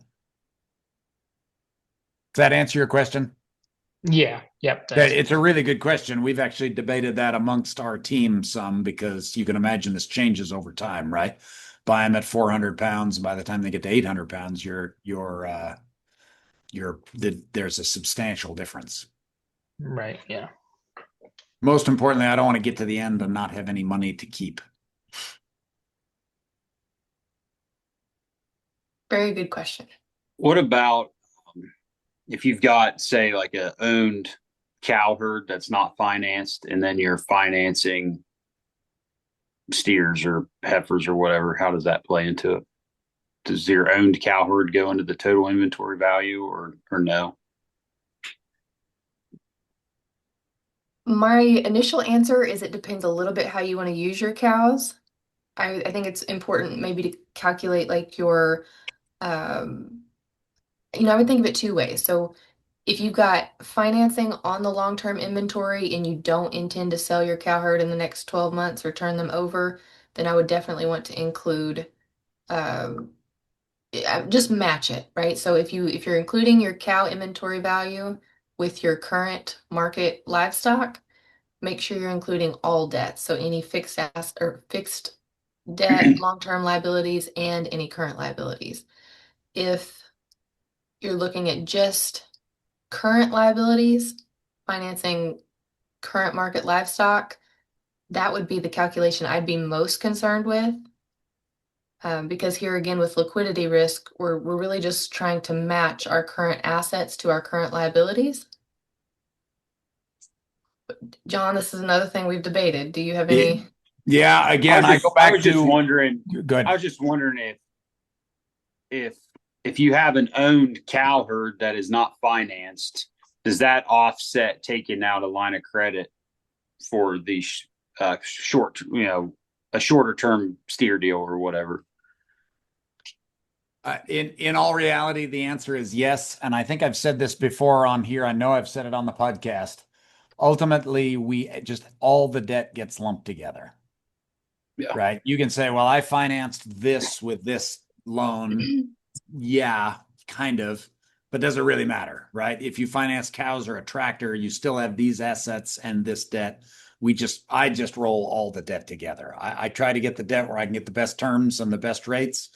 Does that answer your question? Yeah. Yep. Thanks. It's a really good question. We've actually debated that amongst our team some because you can imagine this changes over time, right? Buy them at 400 pounds. By the time they get to 800 pounds, there's a substantial difference. Right. Yeah. Most importantly, I don't want to get to the end and not have any money to keep. Very good question. What about if you've got, say, like a owned cow herd that's not financed, and then you're financing steers or heifers or whatever? How does that play into it? Does your owned cow herd go into the total inventory value or no? My initial answer is it depends a little bit how you want to use your cows. I think it's important maybe to calculate like your, I would think of it two ways. So if you've got financing on the long-term inventory and you don't intend to sell your cow herd in the next 12 months or turn them over, then I would definitely want to include, just match it, right? So if you're including your cow inventory value with your current market livestock, make sure you're including all debts. So any fixed debt, long-term liabilities, and any current liabilities. If you're looking at just current liabilities, financing current market livestock, that would be the calculation I'd be most concerned with. Because here again, with liquidity risk, we're really just trying to match our current assets to our current liabilities. John, this is another thing we've debated. Do you have any? Yeah, again, I go I back was just to wondering. good. I was just wondering if if you have an owned cow herd that is not financed, does that offset taking out a line of credit for the short, a shorter term steer deal or whatever? In all reality, the answer is yes. And I think I've said this before on here. I know I've said it on the podcast. Ultimately, we just all the debt gets lumped together. Yeah. Right. You can say, well, I financed this with this loan. Yeah, kind of. But does it really matter? Right. If you finance cows or a tractor, you still have these assets and this debt. I just roll all the debt together. I try to get the debt where I can get the best terms and the best rates.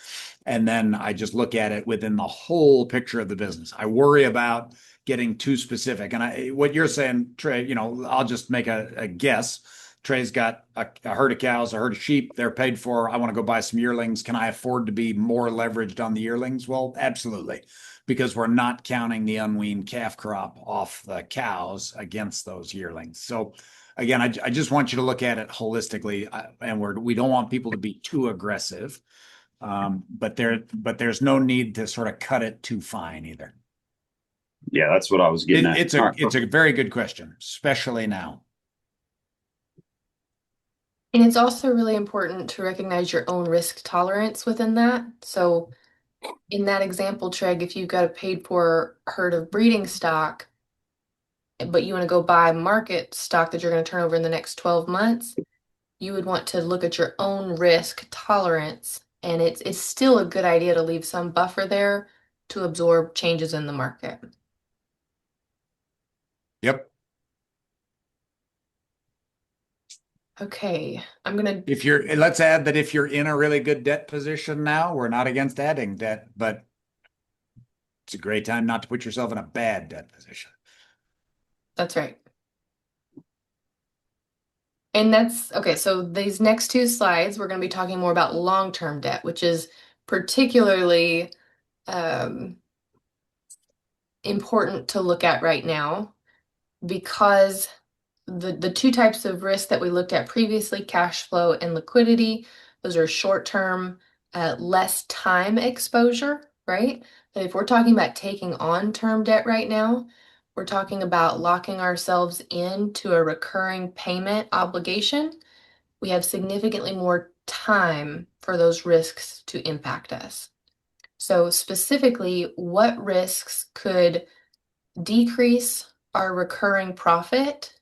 And then I just look at it within the whole picture of the business. I worry about getting too specific. And what you're saying, Trey, I'll just make a guess. Trey's got a herd of cows, a herd of sheep. They're paid for. I want to go buy some yearlings. Can I afford to be more leveraged on the yearlings? Well, absolutely, because we're not counting the unweaned calf crop off the cows against those yearlings. So again, I just want you to look at it holistically, and we don't want people to be too aggressive, but there's no need to sort of cut it too fine either. Yeah, that's what I was getting at. It's a very good question, especially now. And it's also really important to recognize your own risk tolerance within that. So in that example, Treg, if you've got a paid for herd of breeding stock, but you want to go buy market stock that you're going to turn over in the next 12 months, you would want to look at your own risk tolerance. And it's still a good idea to leave some buffer there to absorb changes in the market. Yep. Okay, let's add that if you're in a really good debt position now, we're not against adding debt, but it's a great time not to put yourself in a bad debt position. That's right. And that's okay. So these next two slides, we're going to be talking more about long-term debt, which is particularly important to look at right now because the two types of risk that we looked at previously, cash flow and liquidity, those are short-term, less time exposure, right? But if we're talking about taking on term debt right now, we're talking about locking ourselves into a recurring payment obligation. We have significantly more time for those risks to impact us. So specifically, what risks could decrease our recurring profit?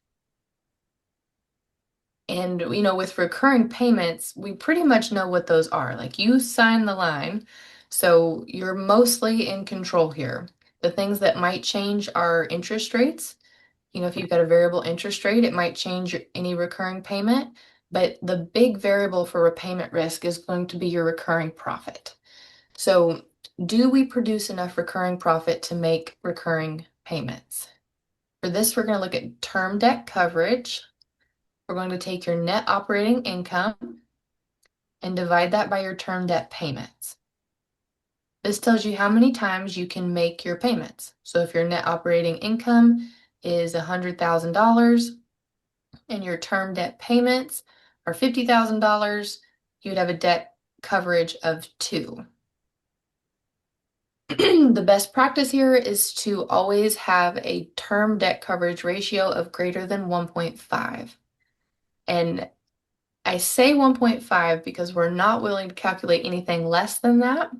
And, with recurring payments, we pretty much know what those are. Like you sign the line, so you're mostly in control here. The things that might change are interest rates. If you've got a variable interest rate, it might change any recurring payment. But the big variable for repayment risk is going to be your recurring profit. So, do we produce enough recurring profit to make recurring payments? For this, we're going to look at term debt coverage. We're going to take your net operating income and divide that by your term debt payments. This tells you how many times you can make your payments. So if your net operating income is $100,000 and your term debt payments are $50,000, you'd have a debt coverage of 2. The best practice here is to always have a term debt coverage ratio of greater than 1.5. And I say 1.5 because we're not willing to calculate anything less than that.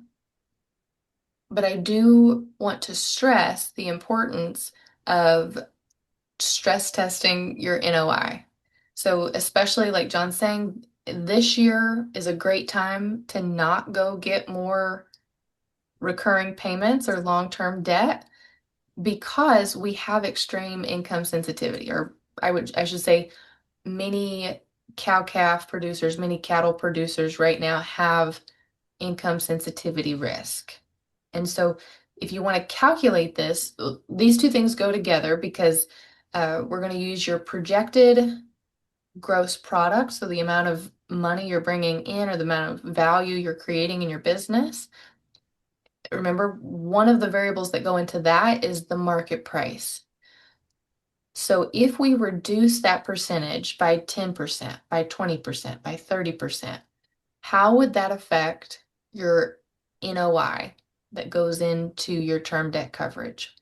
But I do want to stress the importance of stress testing your NOI. So especially like John's saying, this year is a great time to not go get more recurring payments or long-term debt because we have extreme income sensitivity, or I should say many cow-calf producers, many cattle producers right now have income sensitivity risk. And so if you want to calculate this, these two things go together because we're going to use your projected gross product, so the amount of money you're bringing in or the amount of value you're creating in your business. Remember, one of the variables that go into that is the market price. So if we reduce that percentage by 10%, by 20%, by 30%, how would that affect your NOI that goes into your term debt coverage?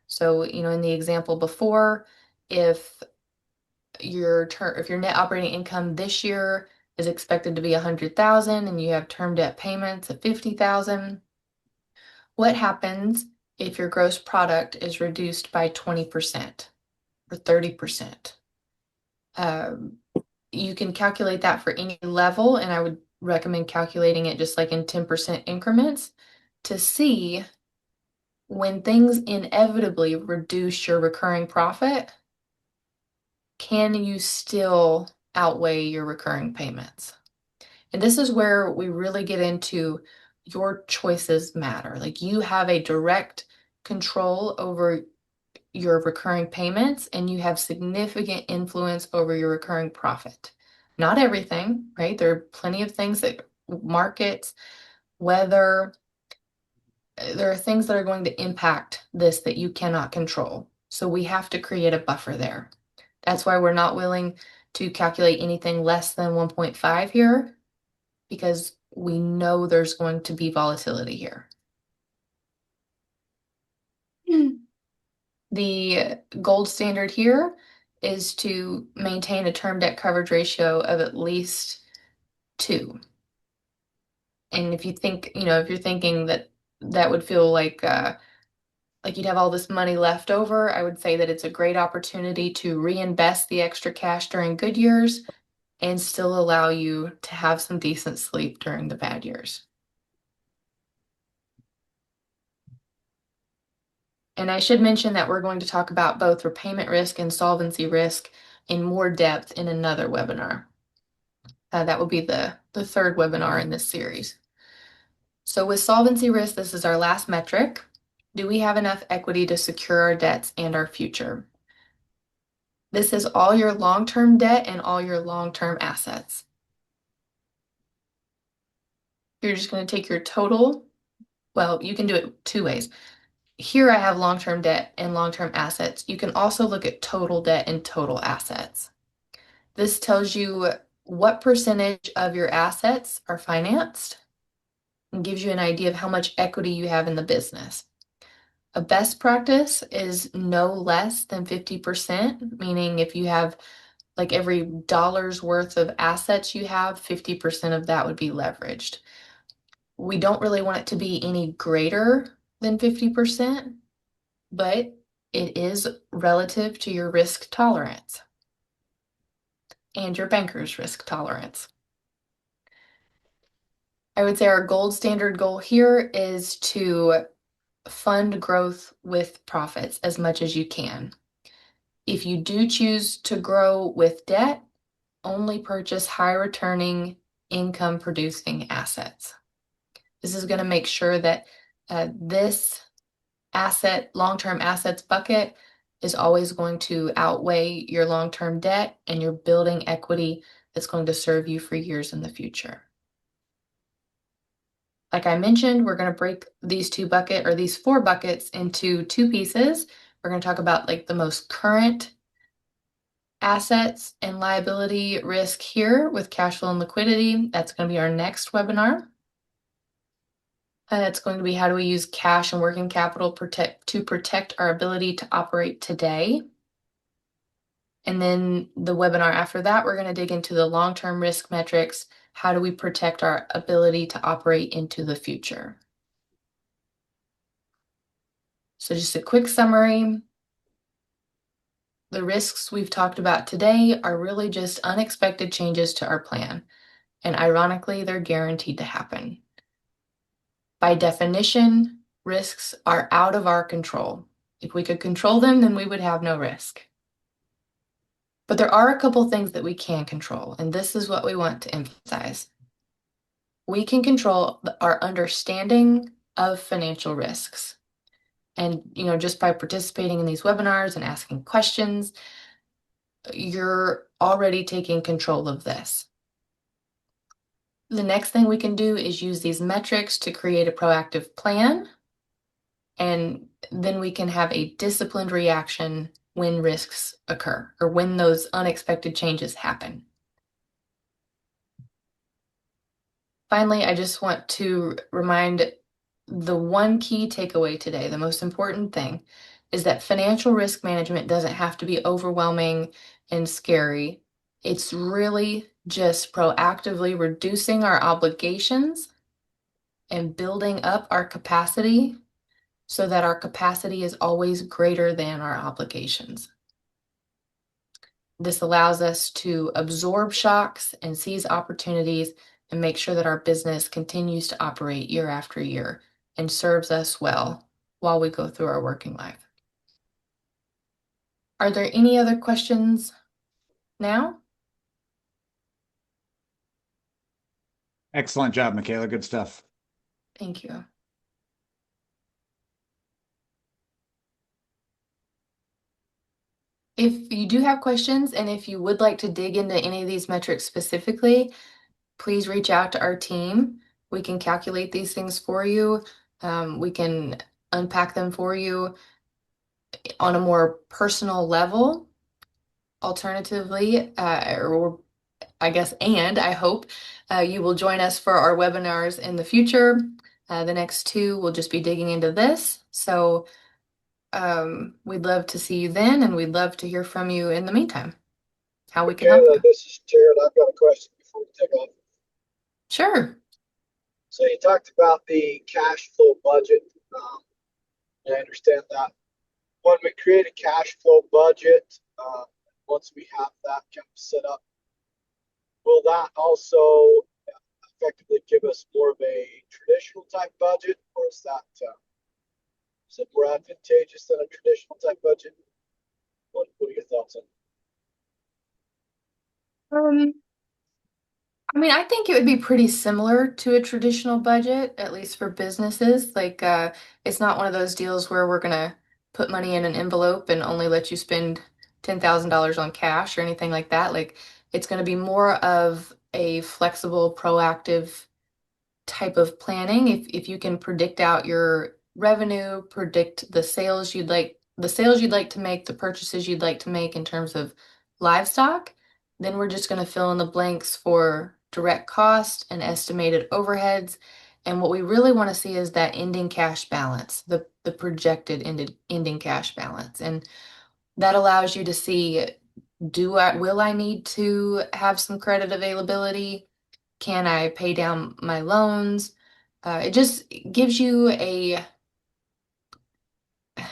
So, in the example before, if your net operating income this year is expected to be 100,000 and you have term debt payments of 50,000, what happens if your gross product is reduced by 20% or 30%? You can calculate that for any level, and I would recommend calculating it just like in 10% increments to see when things inevitably reduce your recurring profit, can you still outweigh your recurring payments? And this is where we really get into your choices matter. Like, you have a direct control over your recurring payments, and you have significant influence over your recurring profit. Not everything, right? There are plenty of things that markets, weather, there are things that are going to impact this that you cannot control. So we have to create a buffer there. That's why we're not willing to calculate anything less than 1.5 here, because we know there's going to be volatility here. The gold standard here is to maintain a term debt coverage ratio of at least 2. And if you think, if you're thinking that that would feel like you'd have all this money left over, I would say that it's a great opportunity to reinvest the extra cash during good years and still allow you to have some decent sleep during the bad years. And I should mention that we're going to talk about both repayment risk and solvency risk in more depth in another webinar. That will be the third webinar in this series. So with solvency risk, this is our last metric. Do we have enough equity to secure our debts and our future? This is all your long-term debt and all your long-term assets. You're just going to take your total. Well, you can do it 2 ways. Here I have long-term debt and long-term assets. You can also look at total debt and total assets. This tells you what percentage of your assets are financed and gives you an idea of how much equity you have in the business. A best practice is no less than 50%, meaning if you have like every dollar's worth of assets you have, 50% of that would be leveraged. We don't really want it to be any greater than 50%, but it is relative to your risk tolerance and your banker's risk tolerance. I would say our gold standard goal here is to fund growth with profits as much as you can. If you do choose to grow with debt, only purchase high returning income producing assets. This is going to make sure that this long-term assets bucket is always going to outweigh your long-term debt, and you're building equity that's going to serve you for years in the future. Like I mentioned, we're going to break these 4 buckets into 2 pieces. We're going to talk about like the most current assets and liability risk here with cash flow and liquidity. That's going to be our next webinar. It's going to be how do we use cash and working capital to protect our ability to operate today. And then the webinar after that, we're going to dig into the long-term risk metrics. How do we protect our ability to operate into the future? So just a quick summary. The risks we've talked about today are really just unexpected changes to our plan. And ironically, they're guaranteed to happen. By definition, risks are out of our control. If we could control them, then we would have no risk. But there are a couple things that we can control, and this is what we want to emphasize. We can control our understanding of financial risks. And, just by participating in these webinars and asking questions, you're already taking control of this. The next thing we can do is use these metrics to create a proactive plan, and then we can have a disciplined reaction when risks occur or when those unexpected changes happen. Finally, I just want to remind the one key takeaway today, the most important thing, is that financial risk management doesn't have to be overwhelming and scary. It's really just proactively reducing our obligations and building up our capacity so that our capacity is always greater than our obligations. This allows us to absorb shocks and seize opportunities and make sure that our business continues to operate year after year and serves us well while we go through our working life. Are there any other questions now? Excellent job, Michaela. Good stuff. Thank you. If you do have questions and if you would like to dig into any of these metrics specifically, please reach out to our team. We can calculate these things for you. We can unpack them for you on a more personal level. Alternatively, or I guess, and I hope you will join us for our webinars in the future. The next two will just be digging into this. So we'd love to see you then, and we'd love to hear from you in the meantime, how we can help you. This is Jared. I've got a question before we take off. Sure. So you talked about the cash flow budget. I understand that. When we create a cash flow budget, once we have that kind of set up, will that also effectively give us more of a traditional type budget, or is it more advantageous than a traditional type budget? What are your thoughts on? I think it would be pretty similar to a traditional budget, at least for businesses. Like, it's not one of those deals where we're gonna put money in an envelope and only let you spend $10,000 on cash or anything like that. Like, it's gonna be more of a flexible, proactive type of planning. If you can predict out your revenue, predict the sales you'd like to make, the purchases you'd like to make in terms of livestock, then we're just going to fill in the blanks for direct cost and estimated overheads. And what we really want to see is that ending cash balance, the projected ending cash balance. And that allows you to see, will I need to have some credit availability? Can I pay down my loans? It just gives you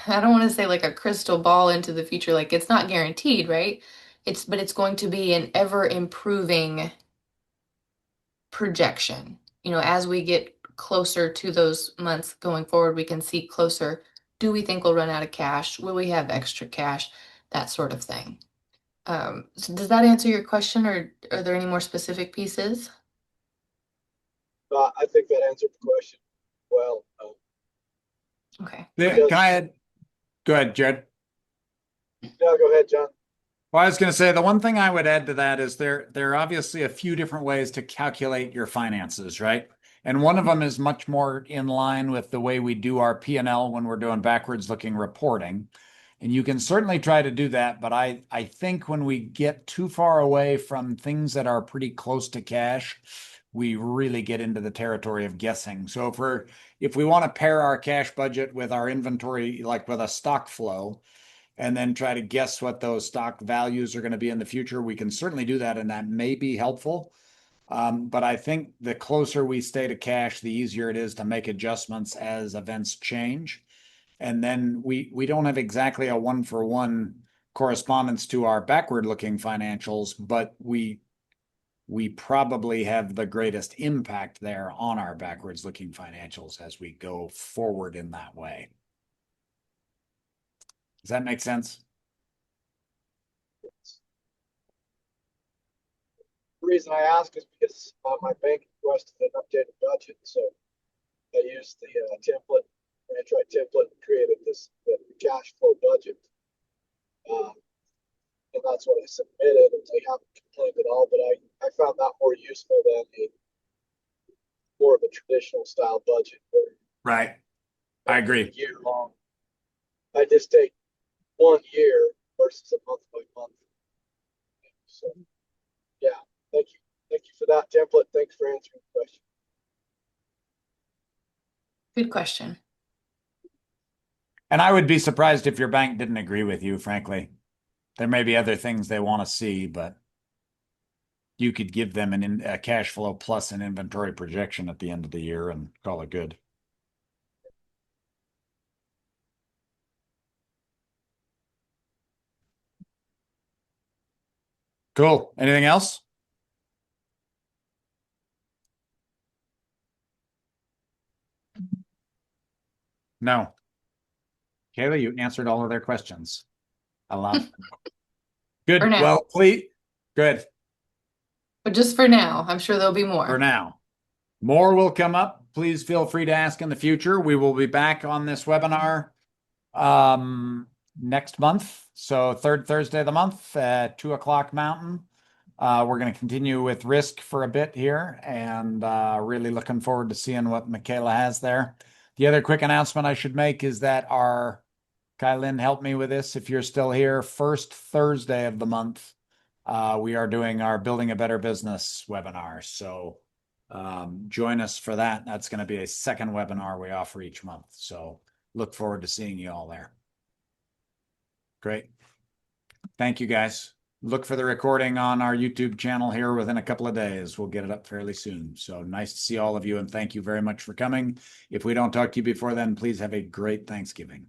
I don't want to say like a crystal ball into the future. Like, it's not guaranteed, right? But it's going to be an ever improving projection. As we get closer to those months going forward, we can see closer. Do we think we'll run out of cash? Will we have extra cash? That sort of thing. So does that answer your question, or are there any more specific pieces? I think that answered the question well. Okay. Can I add? Go ahead, Jared. No, go ahead, John. Well, I was going to say the one thing I would add to that is there are obviously a few different ways to calculate your finances, right? And one of them is much more in line with the way we do our P&L when we're doing backwards looking reporting. And you can certainly try to do that, but I think when we get too far away from things that are pretty close to cash, we really get into the territory of guessing. So if we want to pair our cash budget with our inventory, like with a stock flow, and then try to guess what those stock values are going to be in the future, we can certainly do that, and that may be helpful. But I think the closer we stay to cash, the easier it is to make adjustments as events change. And then we don't have exactly a one-for-one correspondence to our backward-looking financials, but we probably have the greatest impact there on our backwards-looking financials as we go forward in that way. Does that make sense? The reason I ask is because my bank requested an updated budget, so I used the template, Android template, and created this the cash flow budget. And that's what I submitted, and they haven't complained at all. But I found that more useful than more of a traditional style budget where Right. I agree. year long. I just take 1 year versus a month by month. So yeah, thank you. Thank you for that template. Thanks for answering the question. Good question. And I would be surprised if your bank didn't agree with you, frankly. There may be other things they want to see, but you could give them a cash flow plus an inventory projection at the end of the year and call it good. Cool. Anything else? No. Kayla, you answered all of their questions. I love it. Good. For now. Well, please. Good. But just for now, I'm sure there'll be more. For now. More will come up. Please feel free to ask in the future. We will be back on this webinar next month. So third Thursday of the month at 2:00 Mountain. We're going to continue with risk for a bit here and really looking forward to seeing what Michaela has there. The other quick announcement I should make is that Kylin, help me with this if you're still here, first Thursday of the month, we are doing our Building a Better Business webinar. So join us for that. That's going to be a second webinar we offer each month. So look forward to seeing you all there. Great. Thank you, guys. Look for the recording on our YouTube channel here within a couple of days. We'll get it up fairly soon. So nice to see all of you, and thank you very much for coming. If we don't talk to you before then, please have a great Thanksgiving.